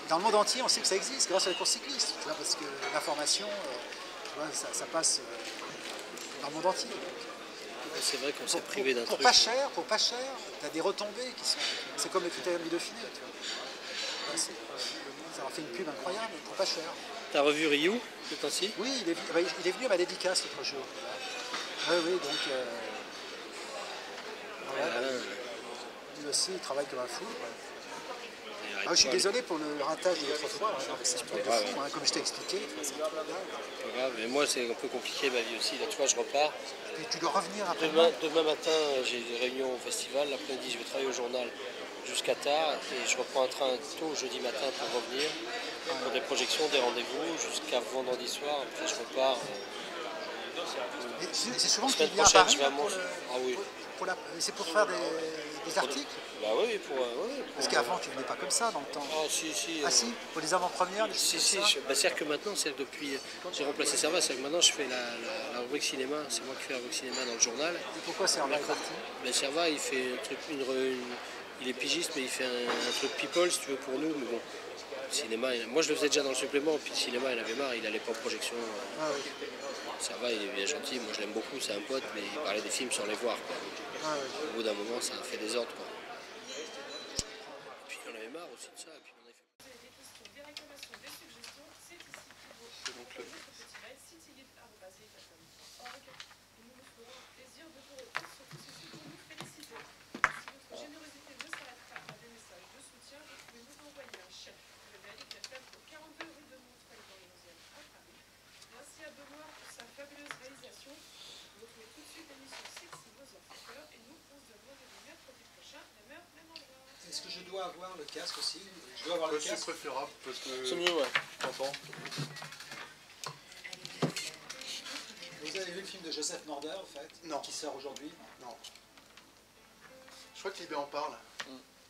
dans le monde entier, on sait que ça existe grâce à la course cycliste, tu vois, parce que l'information, tu vois, ça passe dans le monde entier. C'est vrai qu'on s'est privé d'un Pour truc. pas cher, tu as des retombées qui sont. C'est comme le critérium du Dauphiné, tu vois. Ça leur fait une pub incroyable, pour pas cher. T'as revu Ryu ce temps-ci? Oui, il est venu à ma dédicace l'autre jour. Oui, oui, donc voilà, lui aussi, il travaille comme un fou. Ah, je suis désolé pour le ratage de l'autre fois, hein, c'est un truc de fou, hein, comme je t'ai expliqué. C'est pas grave, mais moi c'est un peu compliqué ma vie aussi. Là, tu vois, je repars. Et tu dois revenir après. Demain matin, j'ai des réunions au festival. L'après-midi, je vais travailler au journal jusqu'à tard. Et je reprends un train tôt jeudi matin pour revenir. Pour des projections, des rendez-vous, jusqu'à vendredi soir. Après, je repars. C'est souvent La qu'il semaine vient à prochaine, Paris. je vais à Mons. Ah oui. C'est pour faire des articles. Bah oui, pour. Parce qu'avant, tu venais pas comme ça dans le temps. Ah si. Ah si, pour les avant-premières, des choses Si, comme ça. c'est-à-dire que maintenant, c'est depuis. J'ai remplacé Serva, c'est que maintenant je fais la rubrique cinéma. C'est moi qui fais la rubrique cinéma dans le journal. Et pourquoi Serva est parti? Ben Serva, il fait un truc, il est pigiste, mais il fait un truc people, si tu veux, pour nous. Mais bon, le cinéma, moi je le faisais déjà dans le supplément, puis le cinéma, il avait marre, il allait pas en projection. Ah oui. Serva, il est bien gentil, moi je l'aime beaucoup, c'est un pote, mais il parlait des films sans les voir, quoi. Ah oui. Au bout d'un moment, ça a fait des ordres, quoi. Puis il en avait marre aussi de ça, et puis on a fait. Vous avez des questions, des réclamations, des suggestions, c'est ici pour vous. Donc, Notre petit mail, cityguide@city.org. Et nous nous ferons un plaisir de vous répondre, surtout ceci pour nous féliciter. Si votre générosité ne s'arrête pas à des messages de soutien, vous pouvez nous envoyer un chèque. Le mail est fait au 42 rue de Montreuil dans le 11e à Paris. Merci à Benoît pour sa fabuleuse réalisation. Vous retrouvez tout de suite l'émission Sexy Motherfucker et nous, on se donne rendez-vous mercredi prochain, même heure, même endroit. Est-ce que je dois avoir le casque aussi? Je dois avoir le c'est casque. préférable parce que C'est mieux, ouais. t'entends. Vous avez vu le film de Joseph Norder, en fait? Non. Qui sort aujourd'hui? Non. Je crois que Libé en parle.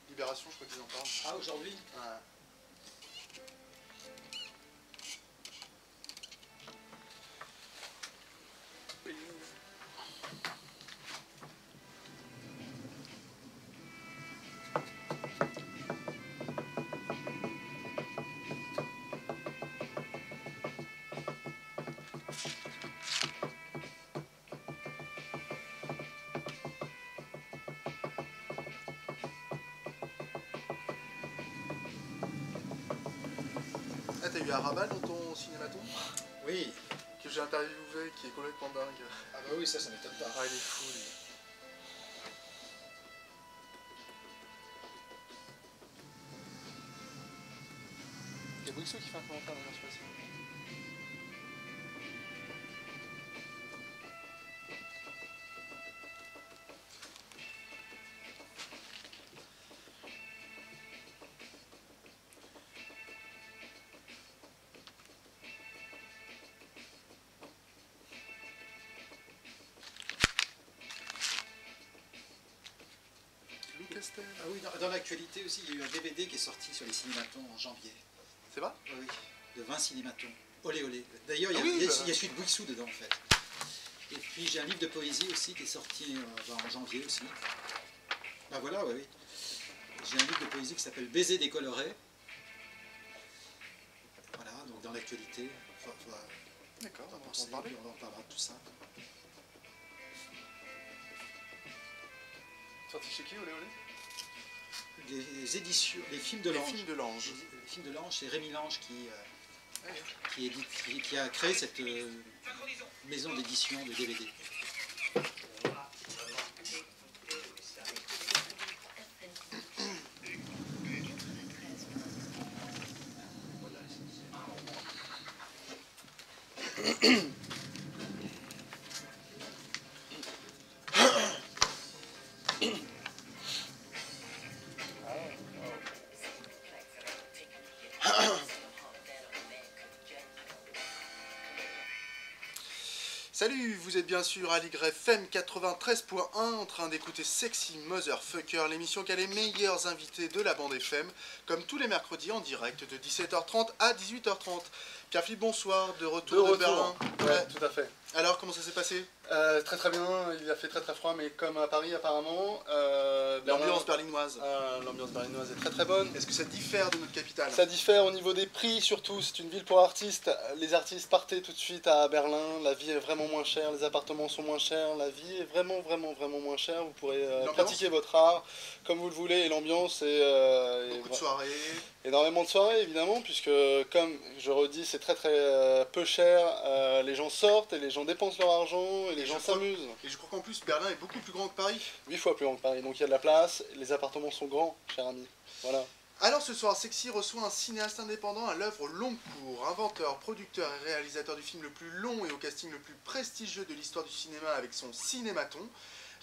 Libération, je crois qu'ils en parlent. Ah, aujourd'hui? Ouais. Ah, t'as eu Arabal dans ton cinématon? Oui. Que j'ai interviewé, qui est complètement dingue. Ah bah oui, ça m'étonne pas. Ah, il est fou, lui. Il y a Brixo qui fait un commentaire dans l'inspiration. Lou Castel. Ah oui, dans l'actualité aussi, il y a eu un DVD qui est sorti sur les cinématons en janvier. C'est vrai? Oui, de 20 cinématons. Olé olé. D'ailleurs, il y a, Ah oui, il y a- bah. il y a celui de Bouixou dedans, en fait. Et puis j'ai un livre de poésie aussi qui est sorti en janvier aussi. Bah voilà, oui. J'ai un livre de poésie qui s'appelle Baiser décoloré. Voilà, donc dans l'actualité. D'accord, On va on va penser, en parler. puis on en parlera de tout ça. Sorti chez qui, Olé Olé? Les éditions, les films de Les l'Ange. films de l'Ange. Les films de l'Ange, c'est Rémi Lange qui a créé cette maison d'édition de DVD. Salut, vous êtes bien sûr à l'YFM 93.1 en train d'écouter Sexy Motherfucker, l'émission qui a les meilleurs invités de la bande FM, comme tous les mercredis en direct de 17h30 à 18h30. Pierre-Philippe, bonsoir, de retour de Berlin. Ouais, tout à fait. Alors, comment ça s'est passé? Très très bien, il a fait très très froid, mais comme à Paris apparemment. L'ambiance berlinoise. L'ambiance berlinoise est très très bonne. Est-ce que ça diffère de notre capitale? Ça diffère au niveau des prix surtout, c'est une ville pour artistes. Les artistes partaient tout de suite à Berlin, la vie est vraiment moins chère, les appartements sont moins chers, la vie est vraiment moins chère. Vous pourrez pratiquer votre art comme vous le voulez et l'ambiance est Beaucoup de soirées. énormément de soirées évidemment, puisque comme je redis c'est très très peu cher, les gens sortent et les gens dépensent leur argent et les gens s'amusent. Et je crois qu'en plus Berlin est beaucoup plus grand que Paris. 8 fois plus grand que Paris, donc il y a de la place, les appartements sont grands, cher ami. Voilà. Alors ce soir, Sexy reçoit un cinéaste indépendant à l'œuvre long cours, inventeur, producteur et réalisateur du film le plus long et au casting le plus prestigieux de l'histoire du cinéma avec son Cinématon,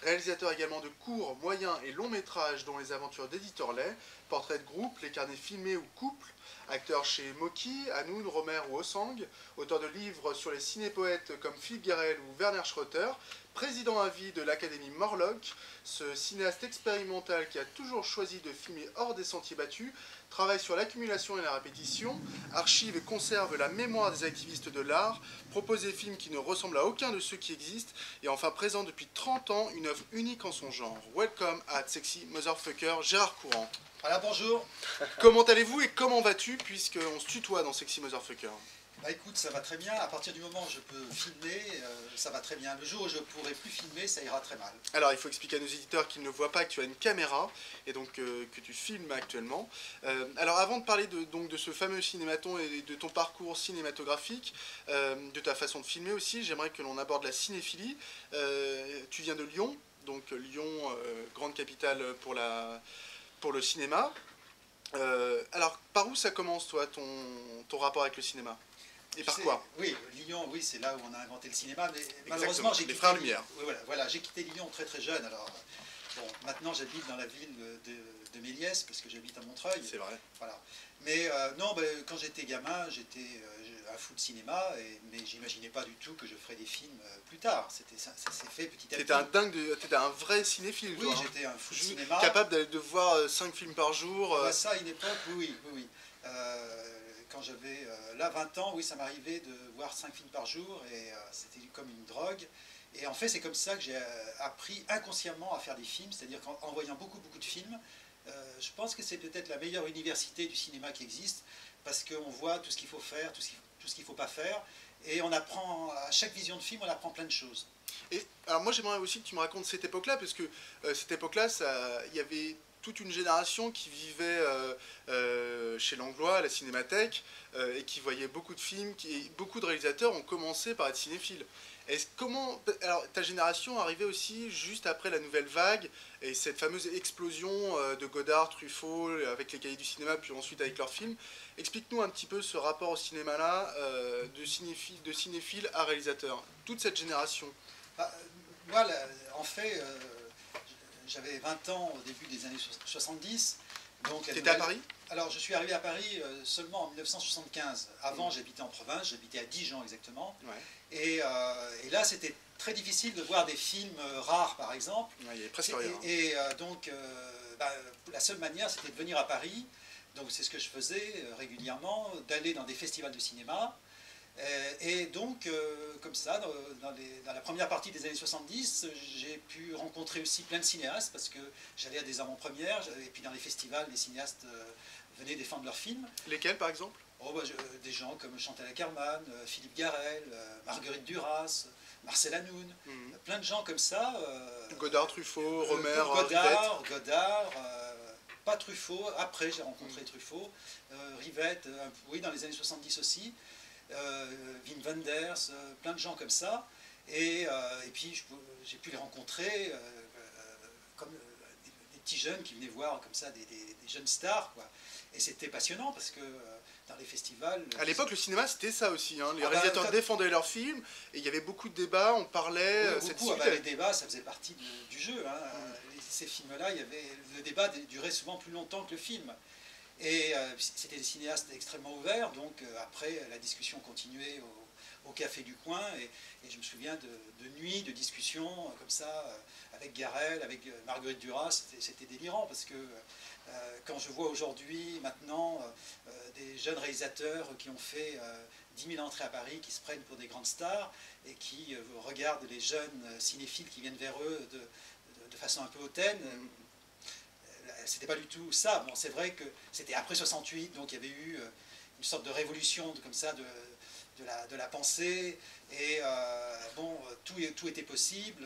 réalisateur également de courts, moyens et longs métrages dont les aventures d'Editor Lay, portraits de groupe, les carnets filmés ou couples, acteur chez Moki, Hanoun, Romer ou Osang, auteur de livres sur les cinépoètes comme Philippe Garrel ou Werner Schroeter, président à vie de l'Académie Morlock, ce cinéaste expérimental qui a toujours choisi de filmer hors des sentiers battus, travaille sur l'accumulation et la répétition, archive et conserve la mémoire des activistes de l'art, propose des films qui ne ressemblent à aucun de ceux qui existent, et enfin présente depuis 30 ans une œuvre unique en son genre. Welcome at Sexy Motherfucker, Gérard Courant. Voilà, bonjour. Comment allez-vous et comment vas-tu, puisqu'on se tutoie dans Sexy Motherfucker? Bah écoute, ça va très bien. À partir du moment où je peux filmer, ça va très bien. Le jour où je pourrai plus filmer, ça ira très mal. Alors, il faut expliquer à nos éditeurs qu'ils ne voient pas que tu as une caméra et donc que tu filmes actuellement. Alors, avant de parler de ce fameux cinématon et de ton parcours cinématographique, de ta façon de filmer aussi, j'aimerais que l'on aborde la cinéphilie. Tu viens de Lyon, donc Lyon, grande capitale pour le cinéma. Alors, par où ça commence, toi, ton rapport avec le cinéma? Et par quoi? Oui, Lyon, oui, c'est là où on a inventé le cinéma, mais Exactement, malheureusement, j'ai les quitté frères Lyon. Lumière. Oui, voilà, j'ai quitté Lyon très très jeune. Alors, bon, maintenant j'habite dans la ville de Méliès, parce que j'habite à Montreuil. C'est vrai. Voilà. Mais non, quand j'étais gamin, j'étais un fou de cinéma, mais j'imaginais pas du tout que je ferais des films plus tard. Ça s'est fait petit à petit. T'étais un vrai cinéphile, Oui, toi, hein. j'étais un fou de cinéma. Capable de voir 5 films par jour. Ça, à une époque, oui. Quand j'avais là 20 ans, oui, ça m'arrivait de voir 5 films par jour, et c'était comme une drogue. Et en fait, c'est comme ça que j'ai appris inconsciemment à faire des films, c'est-à-dire qu'en voyant beaucoup de films, je pense que c'est peut-être la meilleure université du cinéma qui existe, parce qu'on voit tout ce qu'il faut faire, tout ce qu'il ne faut pas faire, et on apprend, à chaque vision de film, on apprend plein de choses. Et alors moi, j'aimerais aussi que tu me racontes cette époque-là, parce que cette époque-là, il y avait toute une génération qui vivait chez Langlois, à la Cinémathèque, et qui voyait beaucoup de films, beaucoup de réalisateurs ont commencé par être cinéphiles. Alors, ta génération arrivait aussi juste après la nouvelle vague et cette fameuse explosion de Godard, Truffaut, avec les cahiers du cinéma, puis ensuite avec leurs films. Explique-nous un petit peu ce rapport au cinéma-là, de cinéphile à réalisateur. Toute cette génération. Moi, en fait, j'avais 20 ans au début des années 70. T'étais à Paris? Alors, je suis arrivé à Paris seulement en 1975. Avant, j'habitais en province, j'habitais à Dijon exactement. Ouais. Et là, c'était très difficile de voir des films rares, par exemple. Ouais, il y avait presque rien. Et donc, la seule manière, c'était de venir à Paris. Donc, c'est ce que je faisais régulièrement, d'aller dans des festivals de cinéma. Et donc, comme ça, dans la première partie des années 70, j'ai pu rencontrer aussi plein de cinéastes, parce que j'allais à des avant-premières, et puis dans les festivals, les cinéastes venaient défendre leurs films. Lesquels, par exemple? Des gens comme Chantal Akerman, Philippe Garrel, Marguerite Duras, Marcel Hanoun, plein de gens comme ça. Godard, Truffaut, Romer, Godard, pas Truffaut, après j'ai rencontré Truffaut, Rivette, oui, dans les années 70 aussi. Wim Wenders, plein de gens comme ça, et puis j'ai pu les rencontrer comme des petits jeunes qui venaient voir comme ça des jeunes stars, quoi. Et c'était passionnant parce que dans les festivals... À l'époque, le cinéma, c'était ça aussi, hein. Les réalisateurs défendaient leurs films, et il y avait beaucoup de débats, on parlait... Oui, beaucoup, les débats, ça faisait partie du jeu, hein. Ces films-là, le débat durait souvent plus longtemps que le film. Et c'était des cinéastes extrêmement ouverts, donc après la discussion continuait au café du coin, et je me souviens de nuits, de discussions comme ça, avec Garel, avec Marguerite Duras, c'était délirant, parce que quand je vois aujourd'hui, maintenant, des jeunes réalisateurs qui ont fait 10 000 entrées à Paris, qui se prennent pour des grandes stars, et qui regardent les jeunes cinéphiles qui viennent vers eux de façon un peu hautaine, c'était pas du tout ça. Bon, c'est vrai que c'était après 68, donc il y avait eu une sorte de révolution comme ça de la pensée, et bon, tout était possible,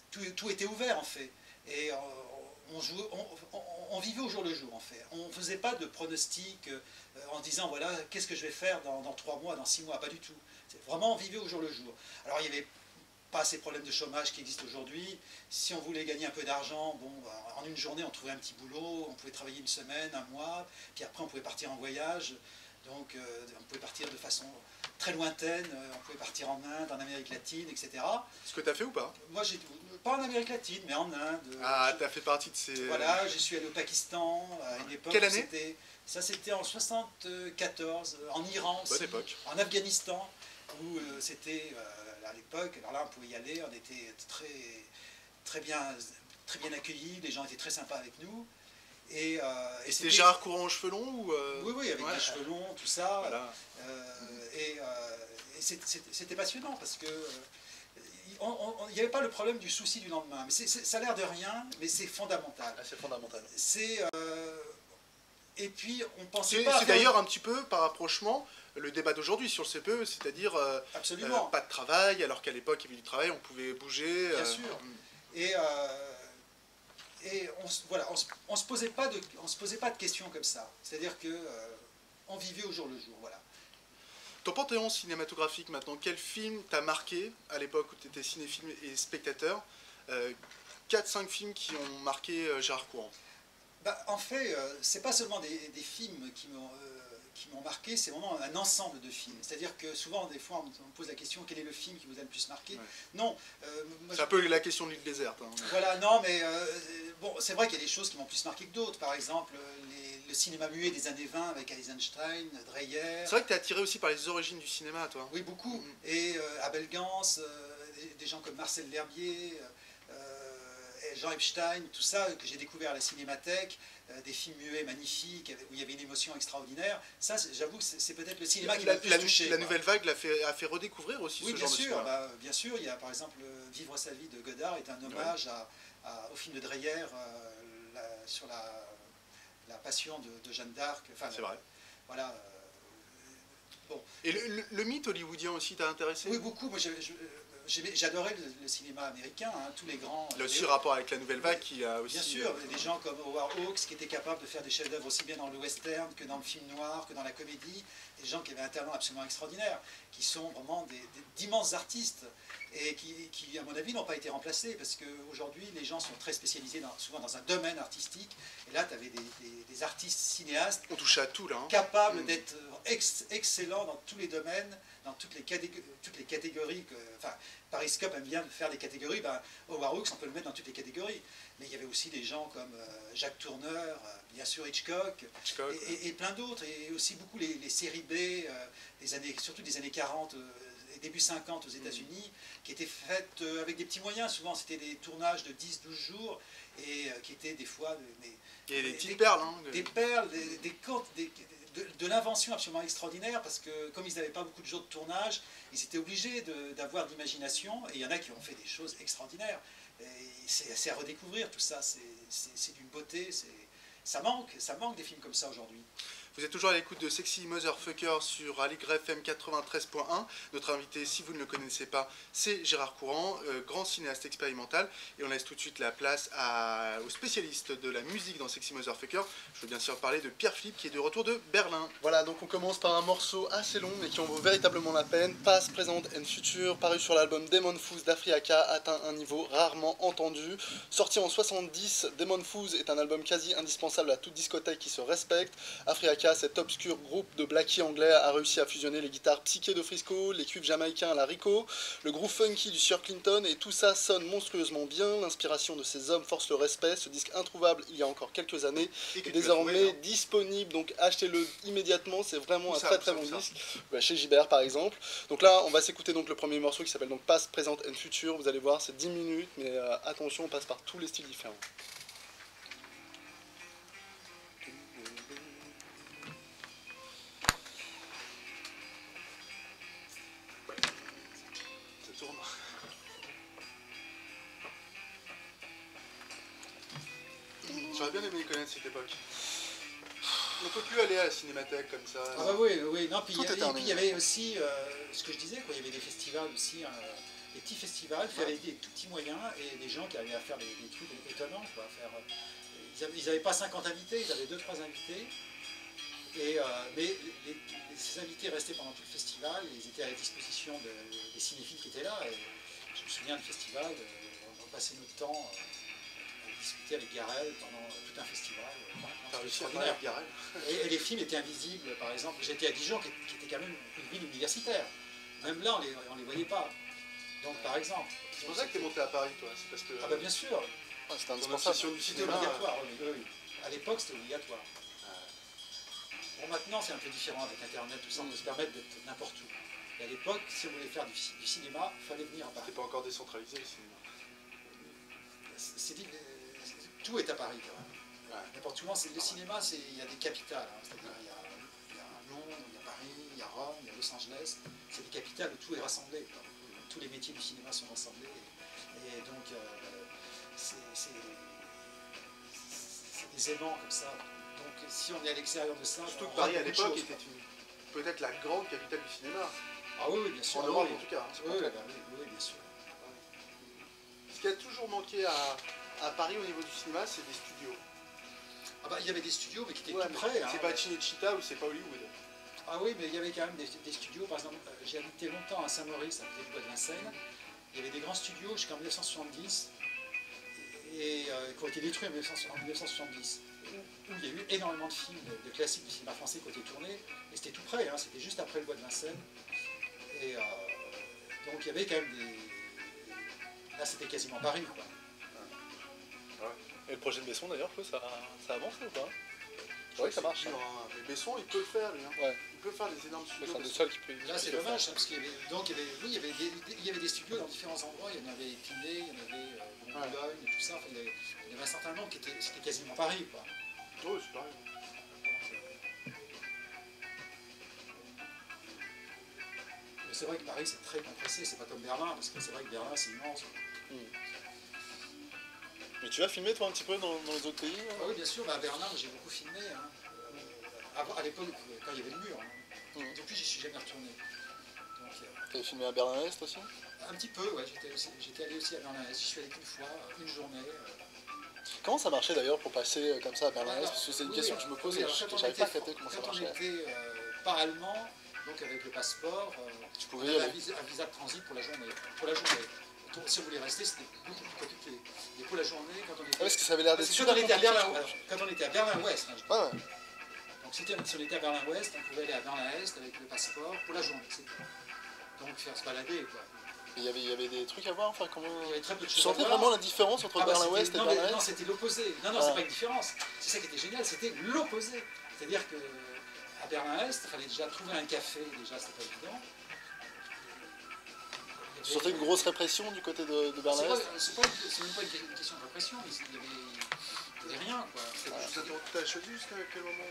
tout était ouvert en fait, et on vivait au jour le jour en fait. On ne faisait pas de pronostics en disant voilà qu'est-ce que je vais faire dans 3 mois, dans 6 mois, pas du tout. Vraiment on vivait au jour le jour. Alors il y avait pas ces problèmes de chômage qui existent aujourd'hui. Si on voulait gagner un peu d'argent, bon, en une journée on trouvait un petit boulot, on pouvait travailler une semaine, un mois, puis après on pouvait partir en voyage. Donc on pouvait partir de façon très lointaine, on pouvait partir en Inde, en Amérique latine, etc. Ce que tu as fait ou pas? Moi, pas en Amérique latine, mais en Inde. Ah, tu as fait partie de ces... Voilà, je suis allé au Pakistan, à une époque... Quelle année? Ça, c'était en 74, en Iran aussi. Bonne époque. En Afghanistan, où c'était, à l'époque, alors là, on pouvait y aller, on était très bien accueillis, les gens étaient très sympas avec nous. Et c'était Gérard Courant aux cheveux longs ou Oui, avec ouais. des cheveux longs, tout ça. Voilà. Et c'était passionnant parce que il n'y avait pas le problème du souci du lendemain. Mais ça a l'air de rien, mais c'est fondamental. Ah, c'est fondamental. Et puis on pensait pas. C'est d'ailleurs un petit peu par rapprochement le débat d'aujourd'hui sur le CPE, c'est-à-dire pas de travail, alors qu'à l'époque il y avait du travail, on pouvait bouger. Bien sûr. Et on se posait pas de questions comme ça. C'est-à-dire que on vivait au jour le jour, voilà. Ton panthéon cinématographique maintenant, quel film t'a marqué à l'époque où tu étais cinéphile et spectateur? 4-5 films qui ont marqué Gérard Courant. Bah, en fait, c'est pas seulement des films qui m'ont marqué, c'est vraiment un ensemble de films. C'est-à-dire que souvent, des fois, on me pose la question, quel est le film qui vous a le plus marqué? Ouais. Non. C'est un peu la question de l'île déserte. Hein. Voilà, non, mais bon, c'est vrai qu'il y a des choses qui m'ont plus marqué que d'autres. Par exemple, le cinéma muet des années 20 avec Eisenstein, Dreyer. C'est vrai que tu es attiré aussi par les origines du cinéma, toi. Oui, beaucoup. Et Abel Gans, des gens comme Marcel L'Herbier, Jean Epstein, tout ça que j'ai découvert à la Cinémathèque, des films muets magnifiques où il y avait une émotion extraordinaire. Ça, j'avoue que c'est peut-être le cinéma qui m'a le plus touché. La nouvelle vague a fait redécouvrir aussi ce genre de cinéma. Bien sûr, il y a par exemple Vivre sa vie de Godard est un hommage au film de Dreyer sur la passion de Jeanne d'Arc. Enfin, c'est vrai. Voilà. Bon. Et le mythe hollywoodien aussi t'a intéressé? Oui, beaucoup. Moi, j'adorais le cinéma américain, hein, tous les grands... Il y a aussi rapport avec la nouvelle vague qui a aussi... Bien sûr, des gens comme Howard Hawks qui étaient capables de faire des chefs-d'œuvre aussi bien dans le western que dans le film noir, que dans la comédie, des gens qui avaient un talent absolument extraordinaire, qui sont vraiment d'immenses artistes et qui, à mon avis, n'ont pas été remplacés parce qu'aujourd'hui, les gens sont très spécialisés souvent dans un domaine artistique et là, tu avais des artistes cinéastes... On touche à tout, là. Hein. Capables d'être excellents dans tous les domaines, dans toutes les catégories enfin, Pariscope aime bien faire des catégories, Howard Hawks, on peut le mettre dans toutes les catégories. Mais il y avait aussi des gens comme Jacques Tourneur, bien sûr Hitchcock. Et plein d'autres. Et aussi beaucoup les séries B, surtout des années 40 et début 50 aux États-Unis, qui étaient faites avec des petits moyens. Souvent, c'était des tournages de 10-12 jours, et qui étaient des fois... des petites perles. Hein, des perles, de l'invention absolument extraordinaire, parce que comme ils n'avaient pas beaucoup de jours de tournage, ils étaient obligés d'avoir de l'imagination, et il y en a qui ont fait des choses extraordinaires. C'est à redécouvrir tout ça, c'est d'une beauté, ça manque des films comme ça aujourd'hui. Vous êtes toujours à l'écoute de Sexy Motherfucker sur Aligre FM 93.1. Notre invité, si vous ne le connaissez pas, c'est Gérard Courant, grand cinéaste expérimental. Et on laisse tout de suite la place au spécialiste de la musique dans Sexy Motherfucker. Je veux bien sûr parler de Pierre-Philippe qui est de retour de Berlin. Voilà, donc on commence par un morceau assez long mais qui en vaut véritablement la peine. Past, Present and Future, paru sur l'album Demon Fools d'Afriaka, atteint un niveau rarement entendu. Sorti en 70, Demon Fools est un album quasi indispensable à toute discothèque qui se respecte. Afriaka Aka, cet obscur groupe de blackie anglais, a réussi à fusionner les guitares psyché de Frisco, les cuivres jamaïcains à la Rico, le groove funky du Sir Clinton, et tout ça sonne monstrueusement bien. L'inspiration de ces hommes force le respect. Ce disque introuvable il y a encore quelques années Et que est tu as désormais trouvé, hein. disponible, donc achetez-le immédiatement, c'est vraiment Où un ça, très très où bon ça disque. Chez Gibert par exemple. Donc là, on va s'écouter donc le premier morceau qui s'appelle donc Past, Present and Future. Vous allez voir, c'est 10 minutes, mais attention, on passe par tous les styles différents. Ça tourne. J'aurais bien aimé connaître cette époque. On peut plus aller à la cinémathèque comme ça. Ah bah oui, oui, non, puis Tout il y avait- est terminé. puis il y avait aussi ce que je disais, quoi, il y avait des festivals aussi, des petits festivals faits avec des tout petits moyens et des gens qui arrivaient à faire des trucs étonnants, quoi, ils n'avaient pas 50 invités, ils avaient 2-3 invités, et, mais ces invités restaient pendant tout le festival, et ils étaient à la disposition des cinéphiles qui étaient là, et je me souviens du festival, on passait notre temps à discuter avec Garel pendant tout un festival. T'as C'était réussi à parler extraordinaire. avec Garel. Et les films étaient invisibles, par exemple. J'étais à Dijon, qui était quand même une ville universitaire. Même là, on les voyait pas. Donc, par exemple. C'est pour ça que t'es monté à Paris, toi. C'est parce que Ah bah bien sûr, Ah, c'était ton indispensable. obsession du c'était cinéma. obligatoire. Oui. À l'époque, c'était obligatoire. Bon, maintenant, c'est un peu différent avec Internet, tout ça, on peut se permettre d'être n'importe où. Et à l'époque, si on voulait faire du cinéma, il fallait venir à Paris. C'est pas encore décentralisé le cinéma. Tout est à Paris, quand même. Ouais. N'importe où. Le cinéma, il y a des capitales. Hein, c'est-à-dire, il y a Londres, il y a Paris, il y a Rome, il y a Los Angeles. C'est des capitales où tout est rassemblé, quoi. Tous les métiers du cinéma sont rassemblés. Et donc, c'est des aimants comme ça. Donc, si on est à l'extérieur de ça, Surtout on que Paris, à rate beaucoup de l'époque, choses, était peut-être la grande capitale du cinéma. Ah oui, bien sûr. En Europe, en tout cas. Hein, c'est Oui, pas oui, toi. oui, bien sûr. Ce qui a toujours manqué à Paris au niveau du cinéma, c'est des studios. Ah bah, il y avait des studios, mais qui étaient Ouais, tout mais près. Hein. c'est pas Cinecittà ou c'est pas Hollywood. Ah oui, mais il y avait quand même des studios. Par exemple, j'ai habité longtemps à Saint-Maurice, à côté du bois de Vincennes. Il y avait des grands studios jusqu'en 1970 et qui ont été détruits en 1970. Où il y a eu énormément de films, de classiques du cinéma français qui ont été tournés. Et c'était tout près, hein, c'était juste après le bois de Vincennes. Et donc il y avait quand même des... Là, c'était quasiment Paris, quoi. Et le projet de Besson d'ailleurs, ça avance ou pas? Oui, ça marche. Dur, hein. Mais Besson, il peut le faire, lui. Hein. Ouais. Il peut faire des énormes C'est studios. un des Besson. seuls qui peut. Là, c'est dommage, hein, parce qu'il y avait, donc, il y avait des studios dans différents endroits. Il y en avait Épinay, il y en avait Boulogne, et tout ça. Enfin, il y avait un certain nombre qui c'était quasiment Paris, quoi. Oh, c'est pareil. Mais c'est vrai que Paris, c'est très compressé. C'est pas comme Berlin, parce que c'est vrai que Berlin, c'est immense. Mais tu vas filmer toi un petit peu dans les autres pays Ah oui, bien sûr, bah, à Berlin, j'ai beaucoup filmé. Hein. À l'époque, quand il y avait le mur. Hein. Depuis, j'y suis jamais retourné. Donc, Tu as filmé à Berlin-Est aussi? un petit peu, ouais. J'étais allé aussi à Berlin-Est. J'y suis allé qu'une fois, une journée. Comment ça marchait d'ailleurs pour passer comme ça à Berlin-Est? Parce que c'est une Oui, question que je me pose et alors, je quand on n'avais était- pas capté comment ça Quand on marchait. était pas allemand, donc avec le passeport, Tu on pouvais y avait aller. un visa de transit pour la journée. Donc, si on voulait rester, c'était beaucoup plus compliqué. Et pour la journée, quand on était... Ah, parce que ça avait l'air d'être Parce que super quand on était à compliqué, Berlin, je trouve. alors, quand on était à Berlin-Ouest, hein, Ouais, ouais. donc si on était à Berlin-Ouest, on pouvait aller à Berlin-Est avec le passeport pour la journée, c'est tout. Donc faire se balader, quoi. Il y avait des trucs à voir, enfin comment... Il y avait très peu de Tu choses à sentais voir. vraiment la différence entre Ah bah, Berlin-Ouest c'était- et non, mais- Berlin-Est? Non, c'était l'opposé. Non, Ah. c'est pas une différence. C'est ça qui était génial, c'était l'opposé. C'est-à-dire que à Berlin-Est, il fallait déjà trouver un café, déjà c'était pas évident. Tu sentais une grosse répression du côté de Berlin-Est? C'est même pas une question de répression, il y avait rien, quoi. T'as choisi jusqu'à quel moment?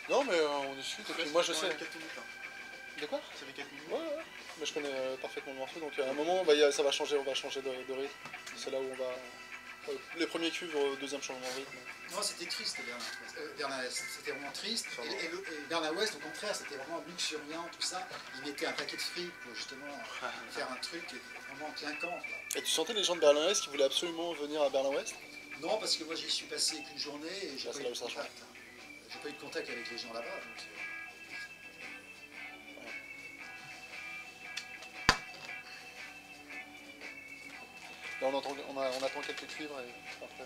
Non, mais on discute, et puis moi je sais. 4 minutes. Hein. De quoi? Ça fait 4 minutes. Ouais, ouais. Mais je connais parfaitement le morceau, donc à un moment, ça va changer, on va changer de rythme. C'est là où on va... Les premiers cuivres, deuxième changement de rythme. Non, c'était triste, Berlin-Est. C'était vraiment triste. Et Berlin-Ouest, au contraire, c'était vraiment luxuriant, tout ça. Ils mettaient un paquet de fric pour justement faire un truc vraiment clinquant, quoi. Et tu sentais les gens de Berlin-Est qui voulaient absolument venir à Berlin-Ouest? Non, parce que moi j'y suis passé qu'une journée et j'ai Ah, pas c'est eu là de où ça contact. J'ai pas eu de contact avec les gens là-bas. Donc, Là, on attend quelques cuivres et après...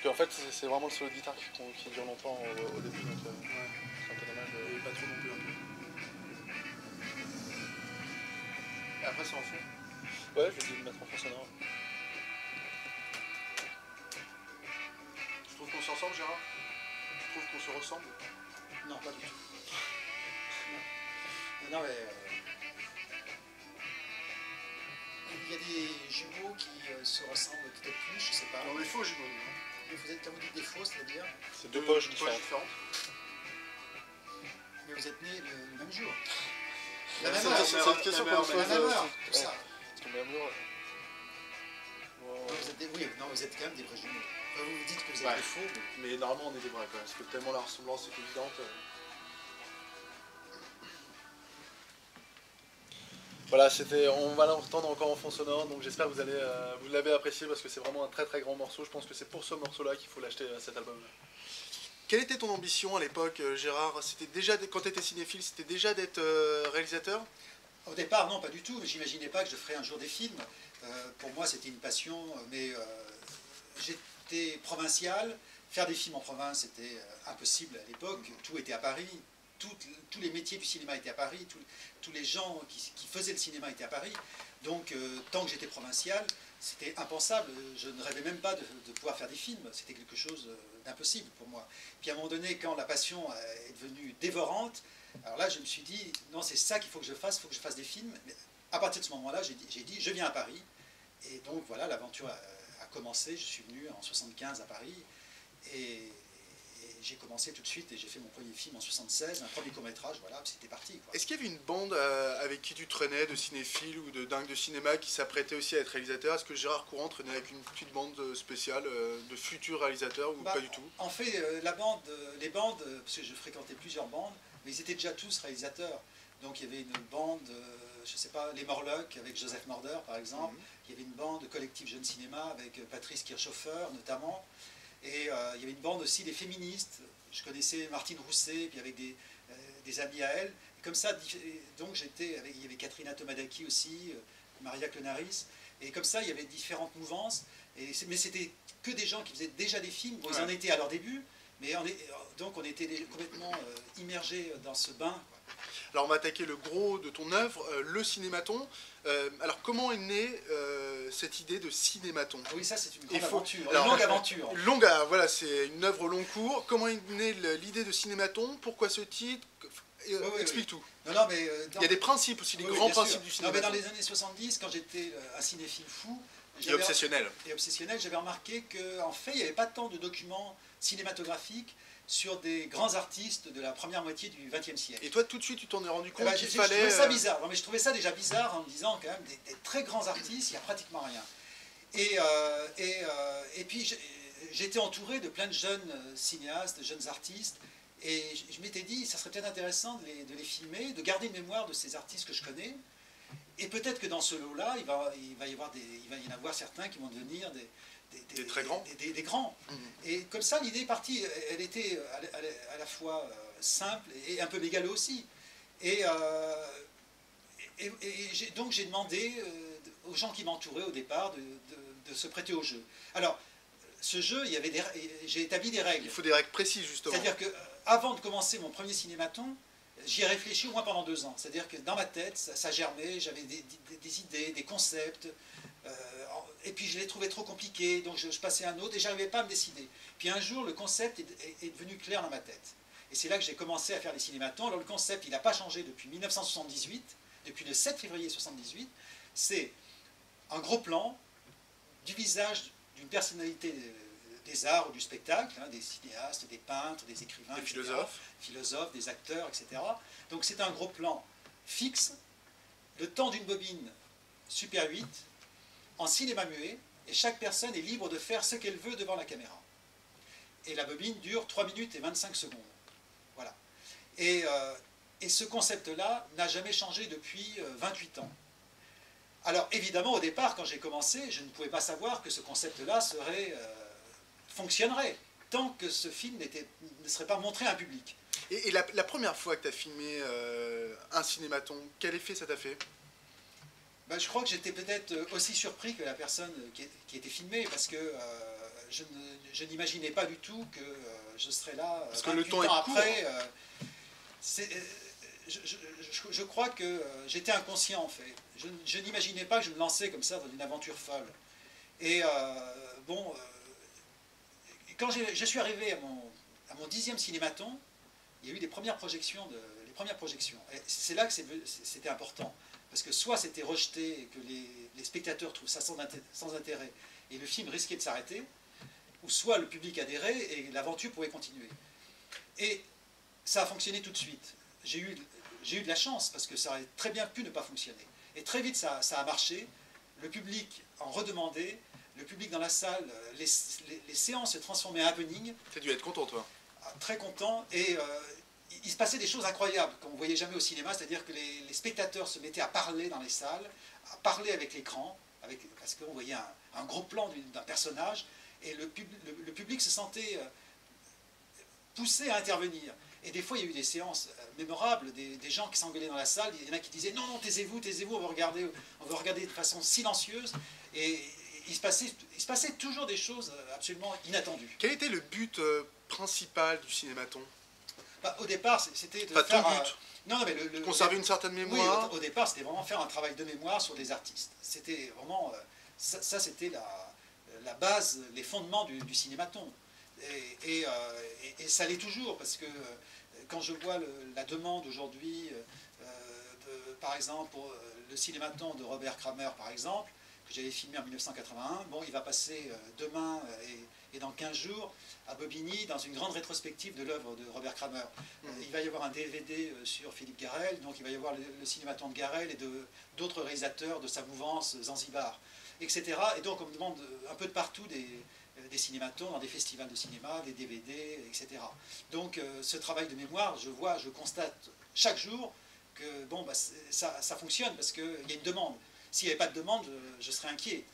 Parce qu'en fait, c'est vraiment le solo de guitare qui dure longtemps au début, donc c'est un peu dommage. Et pas trop non plus. Un peu. Et après, c'est en fond. Ouais, je vais essayer de mettre en fond sonore. Tu trouves qu'on se ressemble, Gérard? Tu trouves qu'on se ressemble? Non, pas du tout. Non, mais il y a des jumeaux qui se ressemblent peut-être plus, je sais pas. On est faux jumeaux, nous, hein. Mais vous êtes, quand vous dites des faux, c'est-à-dire, C'est deux poches différentes. mais vous êtes nés le même jour. La La même même heure. heure. C'est une question qu'on La pose. même heure, tout ça. Parce qu'on est amoureux. Non, vous êtes oui, non, vous êtes quand même des vrais jumeaux. Vous vous dites que vous êtes Ouais. des faux, mais Mais normalement, on est des vrais, quoi. Parce que tellement la ressemblance est évidente. Voilà, on va l'entendre encore en fond sonore, donc j'espère que vous l'avez apprécié parce que c'est vraiment un très très grand morceau. Je pense que c'est pour ce morceau-là qu'il faut l'acheter cet album. Quelle était ton ambition à l'époque, Gérard? C'était déjà, quand tu étais cinéphile, c'était déjà d'être réalisateur? au départ, non, pas du tout. J'imaginais pas que je ferais un jour des films. Pour moi, c'était une passion, mais j'étais provincial. Faire des films en province, c'était impossible à l'époque. Tout était à Paris. Tous les métiers du cinéma étaient à Paris. Tous les gens qui faisaient le cinéma étaient à Paris. Donc, tant que j'étais provincial, c'était impensable. Je ne rêvais même pas de pouvoir faire des films. C'était quelque chose d'impossible pour moi. Puis à un moment donné, quand la passion est devenue dévorante, alors là, je me suis dit, non, c'est ça qu'il faut que je fasse, il faut que je fasse des films. Mais à partir de ce moment-là, j'ai dit, je viens à Paris. Et donc, voilà, l'aventure a commencé. Je suis venu en 75 à Paris. Et j'ai commencé tout de suite et j'ai fait mon premier film en 76, un premier court-métrage, voilà, c'était parti, quoi. Est-ce qu'il y avait une bande avec qui tu traînais, de cinéphiles ou de dingues de cinéma, qui s'apprêtait aussi à être réalisateur? Est-ce que Gérard Courant traînait avec une petite bande spéciale de futurs réalisateurs ou pas du tout? En fait, les bandes, parce que je fréquentais plusieurs bandes, mais ils étaient déjà tous réalisateurs. Donc il y avait une bande, je ne sais pas, Les Morlocks avec Joseph Morder par exemple. Il y avait une bande Collectif Jeune Cinéma avec Patrice Kirchhofer notamment. Et il y avait une bande aussi des féministes. Je connaissais Martine Rousset, puis avec des amis à elle. Et comme ça, donc il y avait Katrina Tomadaki aussi, Maria Clonaris. Et comme ça, il y avait différentes mouvances. Mais c'était que des gens qui faisaient déjà des films. Bon, ils en étaient à leur début, mais donc on était complètement immergés dans ce bain, quoi. Alors on va attaquer le gros de ton œuvre, le cinématon. Alors comment est née cette idée de cinématon? Ah oui, ça c'est une grande aventure, une longue aventure. Voilà, c'est une œuvre au long cours. Comment est née l'idée de cinématon? Pourquoi ce titre? Explique tout. Non, mais, il y a des principes aussi, des grands principes du cinématon. Non, mais dans les années 70, quand j'étais un cinéphile fou, et obsessionnel, j'avais remarqué qu'en fait, il n'y avait pas tant de documents cinématographiques sur des grands artistes de la première moitié du XXe siècle. Et toi, tout de suite, tu t'en es rendu compte qu'il Je fallait... trouvais ça bizarre. Non, mais je trouvais ça déjà bizarre en me disant, quand même, des très grands artistes, il n'y a pratiquement rien. Et puis, j'étais entouré de plein de jeunes cinéastes, de jeunes artistes, et je m'étais dit, ça serait peut-être intéressant de les filmer, de garder une mémoire de ces artistes que je connais, et peut-être que dans ce lot-là, il va y en avoir certains qui vont devenir des très grands. Des grands. Et comme ça, l'idée est partie. Elle était à la fois simple et un peu mégalo aussi. Donc j'ai demandé aux gens qui m'entouraient au départ de se prêter au jeu. Alors, ce jeu, j'ai établi des règles. Il faut des règles précises, justement. C'est-à-dire qu'avant de commencer mon premier cinématon, j'y ai réfléchi au moins pendant 2 ans. C'est-à-dire que dans ma tête, ça germait, j'avais des idées, des concepts, et puis je les trouvais trop compliqués, donc je passais à un autre et je n'arrivais pas à me décider. Puis un jour, le concept est devenu clair dans ma tête. Et c'est là que j'ai commencé à faire les cinématons. Alors le concept, il n'a pas changé depuis 1978, depuis le 7 février 1978. C'est un gros plan du visage d'une personnalité des arts ou du spectacle, hein, des cinéastes, des peintres, des écrivains, des etc., philosophes, des acteurs, etc. Donc c'est un gros plan fixe, le temps d'une bobine Super 8, en cinéma muet, et chaque personne est libre de faire ce qu'elle veut devant la caméra. Et la bobine dure 3 minutes et 25 secondes. Voilà. Et ce concept-là n'a jamais changé depuis 28 ans. Alors évidemment, au départ, quand j'ai commencé, je ne pouvais pas savoir que ce concept-là fonctionnerait, tant que ce film ne serait pas montré à un public. Et la première fois que tu as filmé un cinématon, quel effet ça t'a fait? Ben, je crois que j'étais peut-être aussi surpris que la personne qui était filmée, parce que je n'imaginais pas du tout que je serais là Parce que le 28 temps est ans court. après. Je crois que j'étais inconscient en fait. Je n'imaginais pas que je me lançais comme ça dans une aventure folle. Et quand je suis arrivé à mon 10e cinématon, il y a eu les premières projections. Et c'est là que c'était important. Parce que soit c'était rejeté et que les spectateurs trouvent ça sans intérêt et le film risquait de s'arrêter, ou soit le public adhérait et l'aventure pouvait continuer. Et ça a fonctionné tout de suite. J'ai eu de la chance parce que ça aurait très bien pu ne pas fonctionner. Et très vite ça a marché, le public en redemandait, le public dans la salle, les séances se transformaient en happening. Tu as dû être content, toi. Très content, et il se passait des choses incroyables qu'on ne voyait jamais au cinéma, c'est-à-dire que les spectateurs se mettaient à parler dans les salles, à parler avec l'écran, parce qu'on voyait un gros plan d'un personnage, et le public se sentait poussé à intervenir. Et des fois, il y a eu des séances mémorables, des gens qui s'engueulaient dans la salle, il y en a qui disaient « Non, non, taisez-vous, taisez-vous, on va regarder de façon silencieuse ». Et il se passait toujours des choses absolument inattendues. Quel était le but principal du cinématon? Au départ, c'était de Pas faire... ton but. Non, mais Conserver une certaine mémoire. Oui, au départ, c'était vraiment faire un travail de mémoire sur des artistes. C'était vraiment... ça c'était la base, les fondements du cinématon. Et ça l'est toujours, parce que quand je vois la demande aujourd'hui, par exemple, pour le cinématon de Robert Kramer, par exemple, que j'avais filmé en 1981, bon, il va passer demain et dans 15 jours à Bobigny dans une grande rétrospective de l'œuvre de Robert Kramer. Il va y avoir un DVD sur Philippe Garrel, donc il va y avoir le cinématon de Garrel et d'autres réalisateurs de sa mouvance Zanzibar, etc. Et donc on me demande un peu de partout des cinématons, dans des festivals de cinéma, des DVD, etc. Donc ce travail de mémoire, je constate chaque jour que bon, ça fonctionne parce qu'il y a une demande. S'il n'y avait pas de demande, je serais inquiet.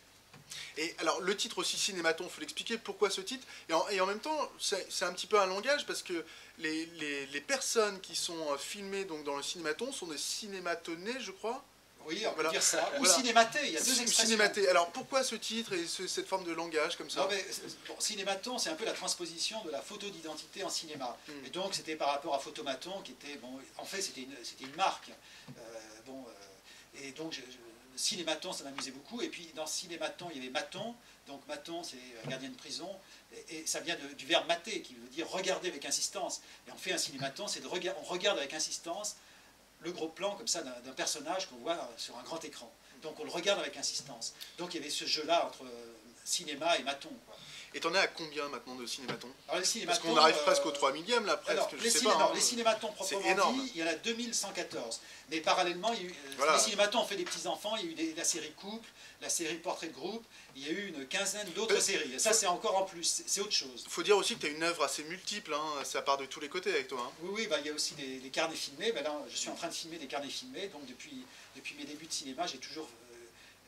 Et alors, le titre aussi, cinématon, il faut l'expliquer, pourquoi ce titre, et en même temps, c'est un petit peu un langage, parce que les personnes qui sont filmées donc, dans le cinématon sont des cinématonnés, je crois. Oui, on peut Voilà. dire ça. Ou Voilà. cinématé, il y a deux expressions. Cinématé. Alors, pourquoi ce titre et cette forme de langage comme ça? Non, mais, bon, cinématon, c'est un peu la transposition de la photo d'identité en cinéma. Et donc, c'était par rapport à Photomaton, qui était, bon, en fait, c'était une marque. Et donc, Cinématon, ça m'amusait beaucoup. Et puis, dans Cinématon, il y avait Maton. Donc, Maton, c'est gardien de prison. Et ça vient du verbe mater, qui veut dire regarder avec insistance. Et on fait un cinématon, c'est on regarde avec insistance le gros plan, comme ça, d'un personnage qu'on voit sur un grand écran. Donc, on le regarde avec insistance. Donc, il y avait ce jeu-là entre cinéma et maton, quoi. Et t'en es à combien maintenant de cinématons? Alors, les cinématons, parce qu'on arrive presque au 3 millième là, presque. Alors, je sais pas, les cinématons proprement dit, il y en a 2114. Mais parallèlement, il y a eu, voilà. Les cinématons ont fait des petits-enfants, il y a eu la série Couple, la série Portrait de groupe, il y a eu une quinzaine d'autres séries. Et ça, c'est encore en plus, c'est autre chose. Il faut dire aussi que tu as une œuvre assez multiple, hein, ça part de tous les côtés avec toi. Hein. Oui, bah, il y a aussi des carnets filmés. Ben là, je suis en train de filmer des carnets filmés, donc depuis mes débuts de cinéma, j'ai toujours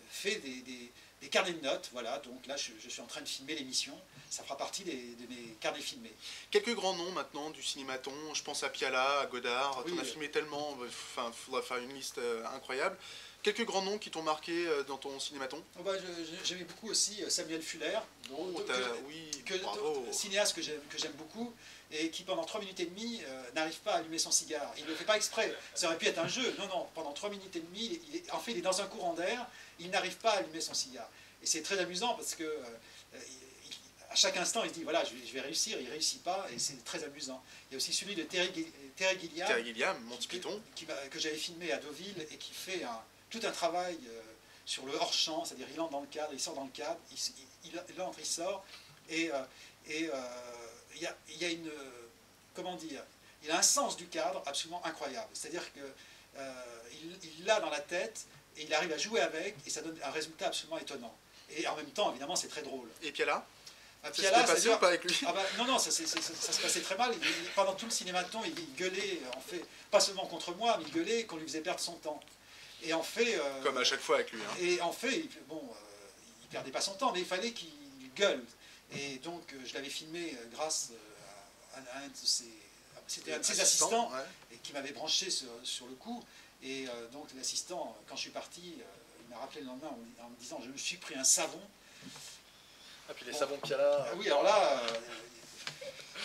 fait des carnets de notes, voilà, donc là je suis en train de filmer l'émission, ça fera partie de mes carnets filmés. Quelques grands noms maintenant du cinématon, je pense à Piala, à Godard, oui, tu en as filmé tellement, enfin, il faudra faire une liste incroyable. Quelques grands noms qui t'ont marqué dans ton cinématon? Oh bah, j'aimais beaucoup aussi Samuel Fuller, oui, cinéaste que j'aime beaucoup, et qui pendant 3 minutes et demie n'arrive pas à allumer son cigare. Il ne le fait pas exprès, ça aurait pu être un jeu, non, pendant 3 minutes et demie, en fait il est dans un courant d'air, il n'arrive pas à allumer son cigare. Et c'est très amusant parce que à chaque instant il se dit voilà je vais réussir, il ne réussit pas, et c'est très amusant. Il y a aussi celui de Terry Gilliam, Monty Python, que j'avais filmé à Deauville et qui fait tout un travail sur le hors-champ, c'est-à-dire il entre dans le cadre, il sort dans le cadre, il entre, il sort, et il y a une, comment dire, il a un sens du cadre absolument incroyable, c'est-à-dire qu'il l'a dans la tête, et il arrive à jouer avec, et ça donne un résultat absolument étonnant. Et en même temps, évidemment, c'est très drôle. Et Piala? Piala, ça s'est passé ou pas avec lui? Non, ça se passait très mal. Pendant tout le cinématon, il gueulait, en fait, pas seulement contre moi, mais il gueulait qu'on lui faisait perdre son temps. Et en fait... comme à chaque fois avec lui. Hein. Et en fait, il perdait pas son temps, mais il fallait qu'il gueule. Et donc, je l'avais filmé grâce à un de ses assistants, ouais. Et qui m'avait branché sur le coup. Et donc, l'assistant, quand je suis parti, il m'a rappelé le lendemain en me disant « Je me suis pris un savon ». Ah, puis les savons Piala. Ah oui, alors là,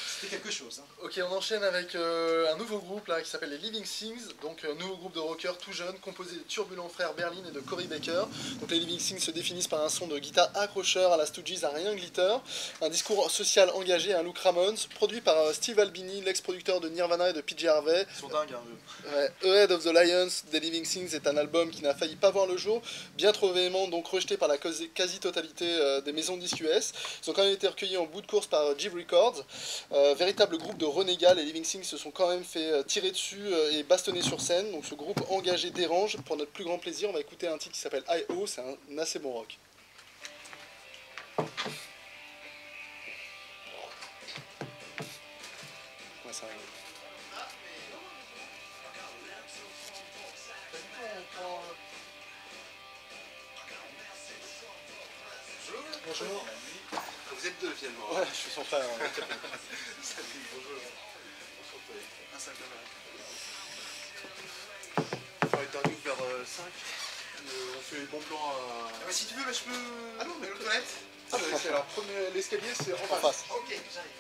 c'était quelque chose. Hein. Ok, on enchaîne avec un nouveau groupe là qui s'appelle les Living Things, donc un nouveau groupe de rockers tout jeune composé des turbulents frères Berlin et de Cory Baker. Donc les Living Things se définissent par un son de guitare accrocheur à la Stooges à rien glitter, un discours social engagé et un look Ramones, produit par Steve Albini, l'ex-producteur de Nirvana et de PJ Harvey. Ils sont dingues, hein, eux. Ouais, Ahead of the Lions des Living Things est un album qui n'a failli pas voir le jour, bien trop véhément, donc rejeté par la quasi-totalité des maisons de disques US. Ils ont quand même été recueillis en bout de course par Jive Records. Véritable groupe de renégats, les Living Things se sont quand même fait tirer dessus et bastonner sur scène. Donc ce groupe engagé dérange. Pour notre plus grand plaisir, on va écouter un titre qui s'appelle I.O. C'est un assez bon rock. Ouais, ça... Bonjour. Vous êtes deux finalement. Ouais, je suis son frère. Salut, bonjour. Enchanté. Un 5 On va interview vers 5. On fait les bons plans à. Ah bah si tu veux, bah, je peux. Ah non, mais aux toilettes. Ah bah c'est alors, l'escalier c'est en face. Ok, j'arrive.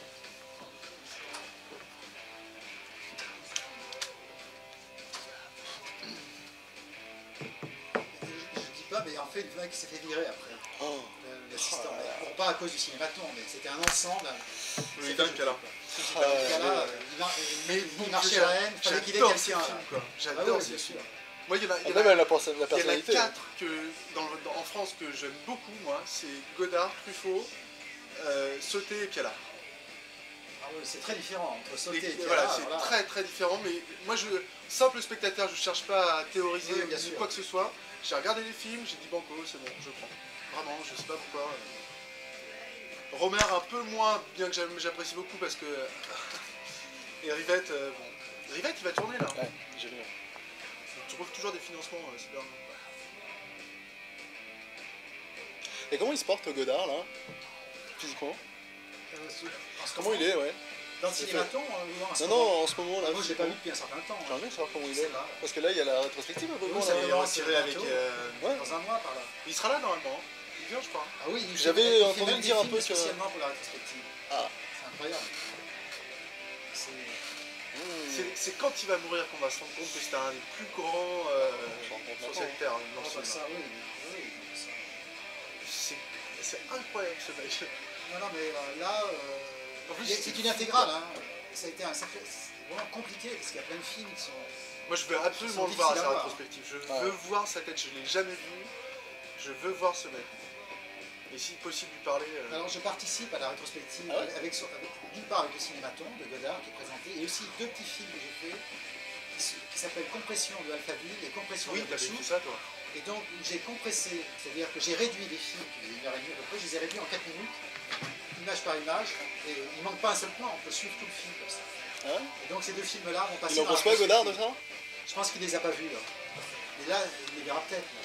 Je dis pas, mais en fait, le mec s'est fait virer après. Oh. L'assistant. Bon, pas à cause du cinématon, mais c'était un ensemble. Oui, dingue, alors. Il marchait à Rennes, il fallait qu'il ait J'adore quelqu'un. ce film, quoi. Ah J'adore oui, ce bien film. sûr. Moi, il y en a, Ah, même la il y en a personnalité. 4 en France que j'aime beaucoup, moi. C'est Godard, Truffaut, Sauté et Piala. Ah oui, c'est très différent entre sauter et Voilà, Piala, c'est voilà. très très différent, mais moi, simple spectateur, je cherche pas à théoriser Oui, bien ni sûr. quoi que ce soit. J'ai regardé les films, j'ai dit banco, c'est bon, je prends. Vraiment, je sais pas pourquoi. Romer un peu moins, bien que j'apprécie beaucoup parce que... Et Rivette, bon. Rivette, il va tourner là. Ouais, j'ai vu. Tu trouves toujours des financements, c'est bien. Et comment il se porte Godard là physiquement? Comment il est, ouais? Dans le cinématon ou en ce Non, moment non, en ce moment là. Moi, je l'ai pas vu depuis un certain temps. J'aimerais bien savoir comment il C'est est. là. Parce que là, il y a la rétrospective un peu. Oui, bon, ça là. va y va avoir tirer avec, Ouais. dans un mois par là. Il sera là normalement. Il vient, je crois. Ah oui, il J'avais fait- il fait entendu même dire des un peu films que- spécialement pour la rétrospective. Ah. C'est incroyable. C'est quand il va mourir qu'on va se rendre compte que c'était un des plus grands sur cette terre. dans le Oh, bah, cinéma. ça, oui, oui, ça. C'est incroyable ce mec. Non, non, mais là, En plus, c'est une intégrale. Hein. Ça a été un sacré. C'est vraiment compliqué parce qu'il y a plein de films qui sont. Moi je veux absolument Ils le sont voir à difficiles sa à voir. rétrospective. Je veux voir sa tête, je ne l'ai jamais vu. Je veux voir ce mec. Et si possible lui parler. Alors je participe à la rétrospective Ah ouais d'une part avec le cinématon de Godard qui est présenté et aussi deux petits films que j'ai fait qui s'appellent Compression de Alphaville et Compression Oui, de t'avais Dessous. fait ça toi. Et donc j'ai compressé, c'est-à-dire que j'ai réduit les films qui faisaient 1h30 à peu près, je les ai réduits en 4 minutes, image par image, et il ne manque pas un seul plan, on peut suivre tout le film comme ça. Hein? Et donc ces deux films-là vont passer Il en dans la pense quoi Godard de rétrospective. ça? Je pense qu'il les a pas vus là. Et là, il les verra peut-être. là.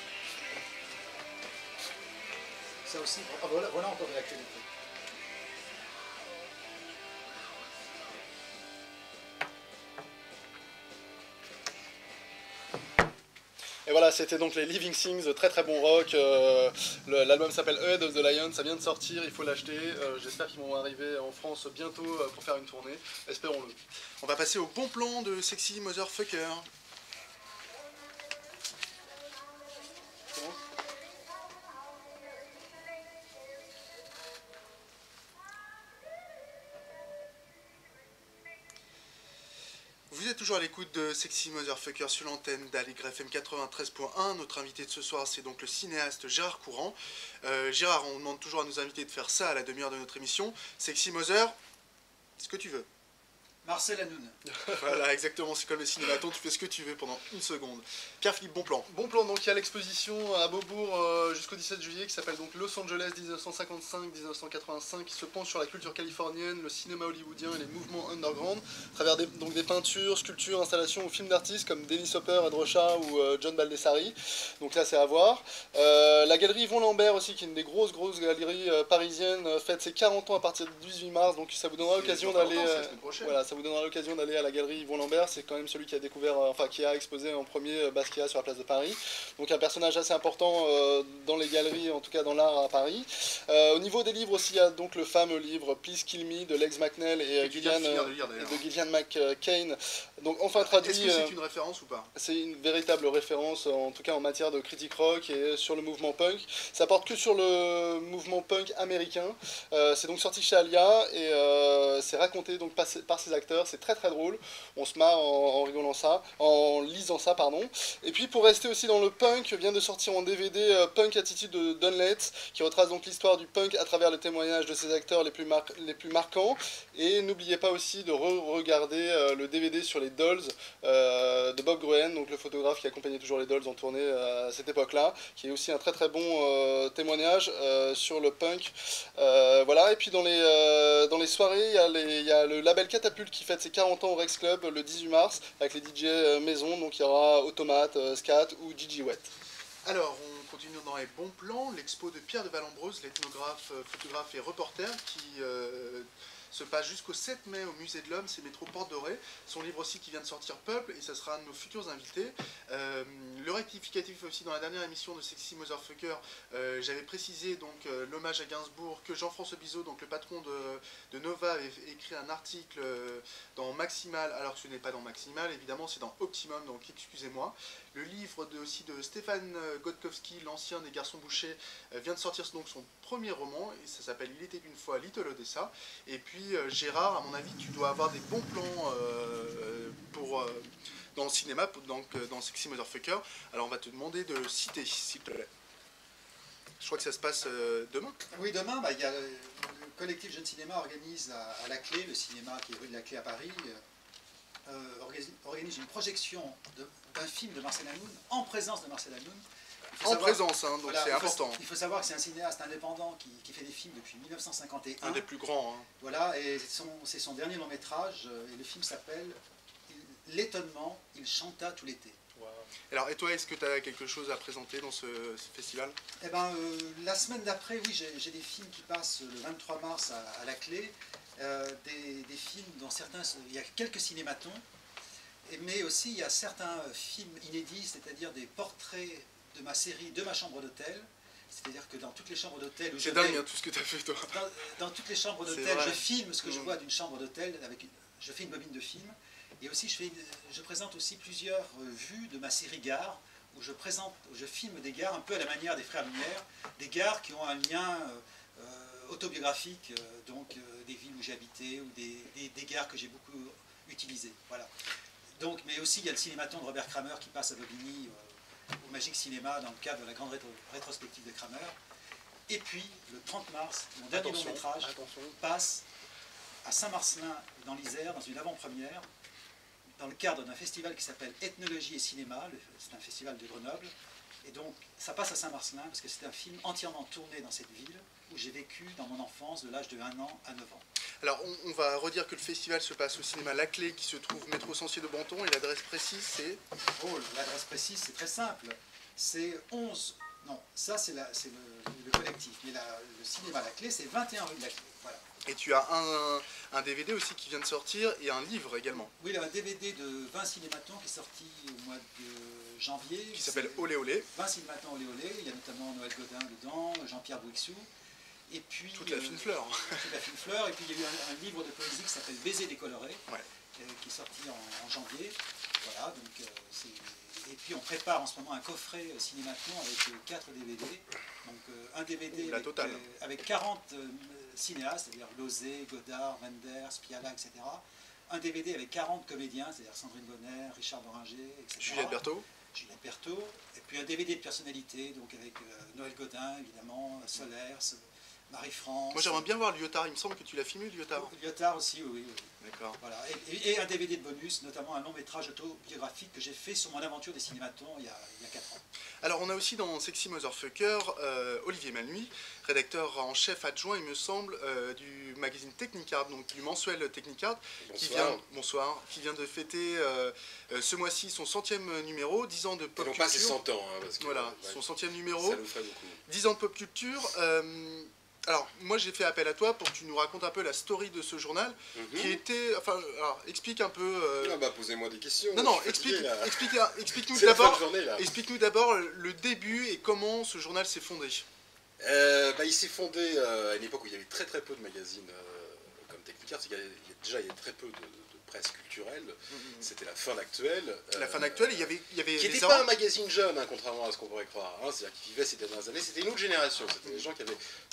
Ça aussi, ah, voilà encore de l'actualité. Et voilà, c'était donc les Living Things, très très bon rock. L'album s'appelle Ahead of the Lion, ça vient de sortir, il faut l'acheter. J'espère qu'ils vont arriver en France bientôt pour faire une tournée. Espérons-le. On va passer au bon plan de Sexy Motherfucker. Vous êtes toujours à l'écoute de Sexy Motherfucker sur l'antenne d'Aligre FM 93.1. Notre invité de ce soir, c'est donc le cinéaste Gérard Courant. Gérard, on demande toujours à nos invités de faire ça à la demi-heure de notre émission. Sexy Mother, ce que tu veux. Marcel Hanoun. Voilà, exactement, c'est comme le cinématon, tu fais ce que tu veux pendant une seconde. Pierre-Philippe, bon plan. Bon plan, donc il y a l'exposition à Beaubourg jusqu'au 17 juillet qui s'appelle donc Los Angeles 1955-1985 qui se penche sur la culture californienne, le cinéma hollywoodien et les mouvements underground à travers donc des peintures, sculptures, installations ou films d'artistes comme Dennis Hopper, Ed Rocha ou John Baldessari. Donc là c'est à voir. La galerie Yvon Lambert aussi qui est une des grosses galeries parisiennes fête ses 40 ans à partir du 18 mars donc ça vous donnera l'occasion d'aller voilà, ça vous donnera l'occasion d'aller à la galerie Yvon Lambert, c'est quand même celui qui a découvert, qui a exposé en premier Basquiat sur la place de Paris. Donc un personnage assez important dans les galeries, en tout cas dans l'art à Paris. Au niveau des livres aussi, il y a donc le fameux livre Please Kill Me de Legs McNeil et de Gillian McCain. Donc enfin traduit. Est-ce que c'est une référence ou pas? C'est une véritable référence, en tout cas en matière de critique rock et sur le mouvement punk. Ça porte que sur le mouvement punk américain. C'est donc sorti chez Alia et c'est raconté donc par ces acteurs. C'est très très drôle. On se marre en rigolant ça, en lisant ça, pardon. Et puis pour rester aussi dans le punk, vient de sortir en DVD Punk Attitude de Dunlett, qui retrace donc l'histoire du punk à travers le témoignage de ses acteurs les plus marquants. Et n'oubliez pas aussi de regarder le DVD sur les Dolls de Bob Gruen, donc le photographe qui accompagnait toujours les Dolls en tournée à cette époque-là, qui est aussi un très très bon témoignage sur le punk. Voilà, et puis dans les soirées, il y a le label Catapulte qui fête ses 40 ans au Rex Club le 18 mars, avec les DJ maison, donc il y aura Automate, Scat ou Gigi Wet. Alors, on continue dans les bons plans, l'expo de Pierre de Valambreuse, l'ethnographe, photographe et reporter, qui se passe jusqu'au 7 mai au Musée de l'Homme, c'est Métro Porte Dorée. Son livre aussi qui vient de sortir, Peuple, et ça sera un de nos futurs invités. Le rectificatif aussi, dans la dernière émission de Sexy Motherfucker, j'avais précisé donc l'hommage à Gainsbourg, que Jean-François Bizot, donc le patron de Nova, avait écrit un article dans Maximal, alors que ce n'est pas dans Maximal, évidemment c'est dans Optimum, donc excusez-moi. Le livre aussi de Stéphane Godkowski, l'ancien des Garçons Bouchers, vient de sortir donc son premier roman, et ça s'appelle Il était une fois Little Odessa. Et puis Gérard, à mon avis, tu dois avoir des bons plans dans le cinéma, donc dans Sexy Motherfucker. Alors on va te demander de le citer, s'il te plaît. Je crois que ça se passe demain. Oui, demain, il y a le collectif Jeune Cinéma organise à la Clé, le cinéma qui est rue de la Clé à Paris, organise une projection d'un film de Marcel Hanoun en présence de Marcel Hanoun. En présence, hein, donc voilà, c'est important. Il faut savoir que c'est un cinéaste indépendant qui fait des films depuis 1951. Un des plus grands. Hein. Voilà, et c'est son dernier long métrage, et le film s'appelle L'étonnement, il chanta tout l'été. Wow. Alors, et toi, est-ce que tu as quelque chose à présenter dans ce festival? Eh ben, la semaine d'après, oui, j'ai des films qui passent le 23 mars à la Clé, des films dont certains, il y a quelques cinématons, mais aussi il y a certains films inédits, c'est-à-dire des portraits de ma série De ma chambre d'hôtel. C'est-à-dire que dans toutes les chambres d'hôtel... C'est dingue hein, tout ce que tu as fait, toi. Dans toutes les chambres d'hôtel, je filme ce que je vois d'une chambre d'hôtel, je fais une bobine de film. Et aussi, je présente aussi plusieurs vues de ma série Gare, où je filme des gares un peu à la manière des Frères Lumière, des gares qui ont un lien autobiographique, donc des villes où j'ai habité, ou des gares que j'ai beaucoup utilisées. Voilà. Donc, mais aussi, il y a le cinématon de Robert Kramer qui passe à Bobigny, au Magique Cinéma, dans le cadre de la grande rétrospective de Kramer. Et puis, le 30 mars, mon dernier long métrage passe à Saint-Marcelin, dans l'Isère, dans une avant-première, dans le cadre d'un festival qui s'appelle Ethnologie et Cinéma, c'est un festival de Grenoble. Et donc, ça passe à Saint-Marcelin, parce que c'est un film entièrement tourné dans cette ville, où j'ai vécu dans mon enfance de l'âge de 1 an à 9 ans. Alors, on va redire que le festival se passe au cinéma La Clé, qui se trouve métro Censier de Banton, et l'adresse précise, c'est... Oh, l'adresse précise, c'est très simple. C'est 11... Non, ça, c'est le collectif. Mais le cinéma La Clé, c'est 21 rue de la Clé. Voilà. Et tu as un DVD aussi qui vient de sortir, et un livre également. Oui, il y a un DVD de 20 cinématons qui est sorti au mois de janvier. Qui s'appelle Olé Olé. 20 cinématons Olé Olé. Il y a notamment Noël Godin dedans, Jean-Pierre Bouixou. Et puis, toute la fine fleur. Toute la fine fleur. Et puis il y a eu un livre de poésie qui s'appelle Baiser décoloré, ouais. Qui est sorti en janvier. Voilà, donc et puis on prépare en ce moment un coffret cinématon avec 4 DVD. Donc un DVD avec 40 cinéastes, c'est-à-dire Lozé, Godard, Wenders, Piala, etc. Un DVD avec 40 comédiens, c'est-à-dire Sandrine Bonner, Richard Bohringer, etc. Juliette Berthaud. Juliette Berthaud. Et puis un DVD de personnalité, donc avec Noël Godin, évidemment, Solers, Marie-France. Moi j'aimerais bien voir Lyotard, il me semble que tu l'as filmé Lyotard. Lyotard aussi, oui. D'accord. Voilà. Et un DVD de bonus, notamment un long métrage autobiographique que j'ai fait sur mon aventure des cinématons il y a 4 ans. Alors on a aussi dans Sexy Motherfucker Olivier Malnuit, rédacteur en chef adjoint il me semble du magazine Technicart, donc du mensuel Technicart, qui vient de fêter ce mois-ci son 100e numéro, 10 ans de pop culture. Non pas ses 100 ans, hein, parce que, voilà, ouais, son 100e numéro, ça nous ferait beaucoup. 10 ans de pop culture. Alors, moi j'ai fait appel à toi pour que tu nous racontes un peu la story de ce journal, qui était... Enfin, alors, explique un peu... Ah bah, posez-moi des questions. Non, je suis fatigué, là. explique-nous C'est la fin de d'abord... journée, là. Explique-nous d'abord le début et comment ce journal s'est fondé. Il s'est fondé à une époque où il y avait très peu de magazines comme Technicart. Il y avait très peu de presse culturelle. C'était la fin d'actuel. La fin d'actuel, il y avait Qui les n'était pas un magazine jeune, hein, contrairement à ce qu'on pourrait croire. Hein. C'est-à-dire qu'ils vivaient ces dernières années. C'était une autre génération. C'était des gens qui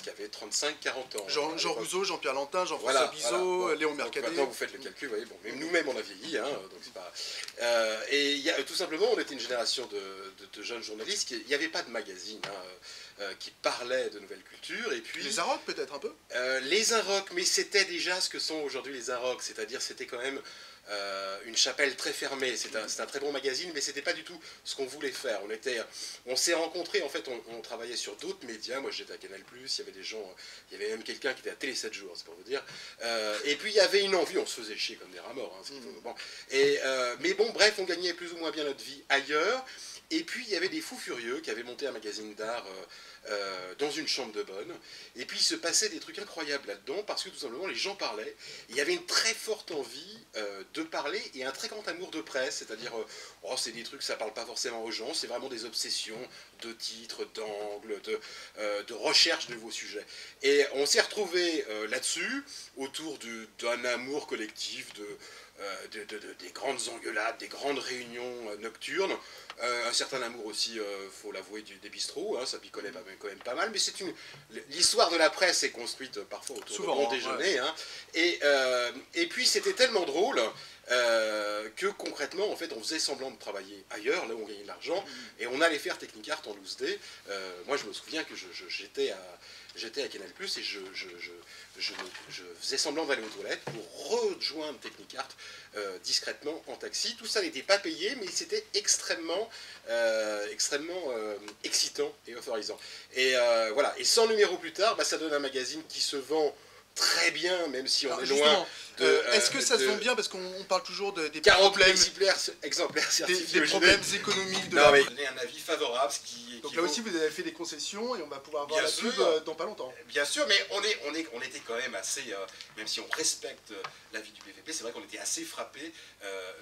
avaient 35-40 ans. Jean Rousseau, Jean-Pierre Lantin, Jean-François Bizot, Bon, Léon donc Mercadet. maintenant, vous faites le calcul, vous voyez. Bon, même nous-mêmes, on a vieilli. Hein, donc c'est pas... tout simplement, on était une génération de jeunes journalistes. Il n'y avait pas de magazine qui parlait de nouvelles cultures. Et puis, Les Arocs, peut-être un peu. Les Arocs, mais c'était déjà ce que sont aujourd'hui les Arocs. C'est-à-dire, c'était quand même... une chapelle très fermée, c'est un très bon magazine, mais c'était pas du tout ce qu'on voulait faire. On s'est rencontrés, en fait, on travaillait sur d'autres médias. Moi j'étais à Canal+, il y avait des gens, il y avait même quelqu'un qui était à Télé 7 jours, c'est pour vous dire. Et puis il y avait une envie, on se faisait chier comme des rats morts. Hein, bon. Mais bon, bref, on gagnait plus ou moins bien notre vie ailleurs. Et puis il y avait des fous furieux qui avaient monté un magazine d'art dans une chambre de bonne. Et puis il se passait des trucs incroyables là-dedans parce que tout simplement les gens parlaient. Il y avait une très forte envie de parler et un très grand amour de presse. C'est-à-dire, c'est des trucs, ça parle pas forcément aux gens, c'est vraiment des obsessions de titres, d'angles, de recherche de nouveaux sujets. Et on s'est retrouvés là-dessus, autour d'un amour collectif, des grandes engueulades, des grandes réunions nocturnes, un certain amour aussi, faut l'avouer, des bistrots, hein, ça picolait quand même pas mal, mais l'histoire de la presse est construite parfois autour de bons déjeuners, hein, et puis c'était tellement drôle que concrètement, en fait, on faisait semblant de travailler ailleurs, là où on gagnait de l'argent, et on allait faire Technicart en loose day. Moi, je me souviens que j'étais à Canal+, et je faisais semblant d'aller aux toilettes pour rejoindre Technicart discrètement en taxi. Tout ça n'était pas payé, mais c'était extrêmement excitant et euphorisant. Et voilà, et 100 numéros plus tard, ça donne un magazine qui se vend très bien, même si on est loin est-ce que ça se vend bien, parce qu'on parle toujours des 40 problèmes, exemplaires certifiés, des problèmes économiques de donner un avis favorable, ce qui donc là aussi vous avez fait des concessions et on va pouvoir voir bien la sûr, pub dans pas longtemps. Bien sûr, mais on était quand même assez, même si on respecte l'avis du BVP, c'est vrai qu'on était assez frappé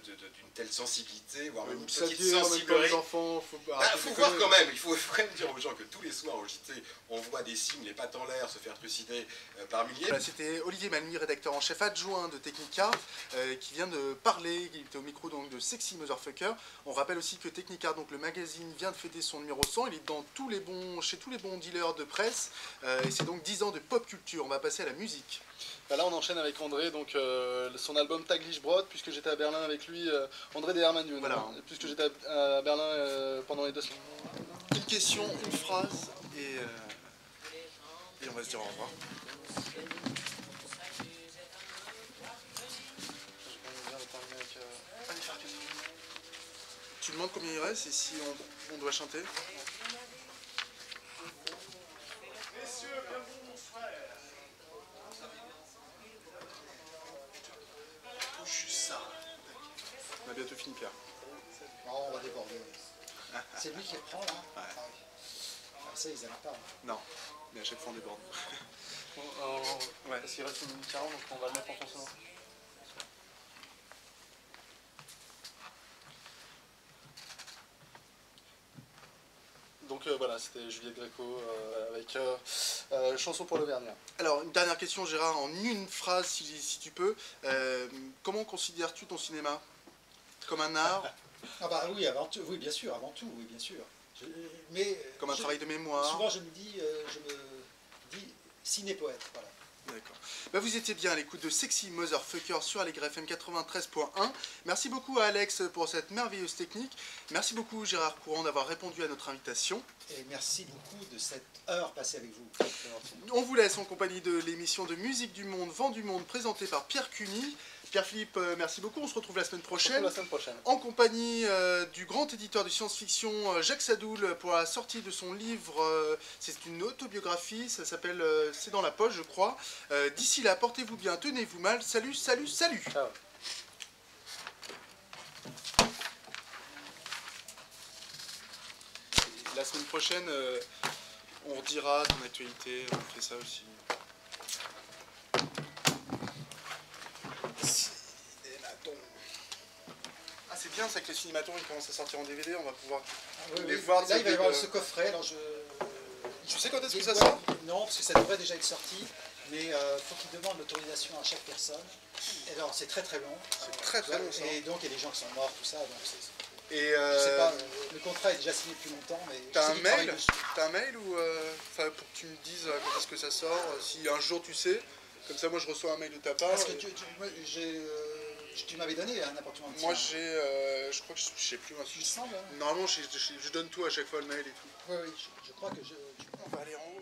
d'une telle sensibilité, voire même une petite sensibilité. Faut voir quand même, il faut vraiment dire aux gens que tous les soirs au JT, on voit des signes, les pattes en l'air, se faire trucider par milliers. Voilà, c'était Olivier Malmy, rédacteur en chef adjoint de Technicart, qui vient de parler, il était au micro donc, de Sexy Motherfucker. On rappelle aussi que Technicart, donc le magazine, vient de fêter son numéro 100, il est chez tous les bons dealers de presse, et c'est donc 10 ans de pop culture. On va passer à la musique. Là on enchaîne avec André, donc son album Taglish Brod, puisque j'étais à Berlin avec lui, André de Hermann, voilà. Puisque j'étais à Berlin pendant les 2 semaines. Une question, une phrase, et on va se dire au revoir. Tu demandes combien il reste et si on doit chanter. Messieurs, bienvenue mon frère. Touche ça. On a bientôt fini, Pierre. Non, on va déborder. C'est lui qui reprend là. Ouais. Ah, oui. Ça, ils n'aiment pas. Hein. Non, mais à chaque fois on déborde. Ouais. Parce qu'il reste 1 minute 40, donc on va le mettre en fonctionnement. Donc voilà, c'était Juliette Gréco avec Chanson pour l'Auvergnat. Alors, une dernière question, Gérard, en une phrase, si tu peux. Comment considères-tu ton cinéma? Comme un art? Ah bah oui, avant tout, oui, bien sûr, avant tout, oui, bien sûr. Mais comme un travail de mémoire. Souvent, je me dis ciné-poète, voilà. D'accord. Bah, vous étiez bien à l'écoute de Sexy Motherfucker sur Allegre FM 93.1. Merci beaucoup à Alex pour cette merveilleuse technique. Merci beaucoup Gérard Courant d'avoir répondu à notre invitation. Et merci beaucoup de cette heure passée avec vous. On vous laisse en compagnie de l'émission de Musique du Monde, Vent du Monde, présentée par Pierre Cuny. Pierre-Philippe, merci beaucoup. On se retrouve la semaine prochaine. En compagnie du grand éditeur de science-fiction Jacques Sadoul pour la sortie de son livre. C'est une autobiographie, ça s'appelle C'est dans la poche, je crois. D'ici là, portez-vous bien, tenez-vous mal. Salut, salut, salut. Ciao. La semaine prochaine, on redira ton actualité, on fait ça aussi. bien, c'est que les cinématons ils commencent à sortir en DVD, on va pouvoir Oui, les oui. voir. Là, il va y avoir ce coffret. Alors Tu sais quand est-ce que ça Ouais, sort? non, parce que ça devrait déjà être sorti, mais il faut qu'il demande l'autorisation à chaque personne. Et alors, c'est très très long. C'est très très long ça. Et donc, il y a des gens qui sont morts, tout ça. Donc, Et je sais pas, le contrat est déjà signé depuis longtemps, mais je t'as sais un qu'il travaille mail? dessus. T'as un mail ou enfin pour que tu me dises quand est-ce que ça sort, si un jour tu sais, comme ça moi je reçois un mail de ta part. Parce que tu m'avais donné un appartement de Moi tien. j'ai, je crois que je sais plus moi. Il me semble. Hein. Normalement je donne tout à chaque fois le mail et tout. Oui, oui, je crois que On va aller en haut.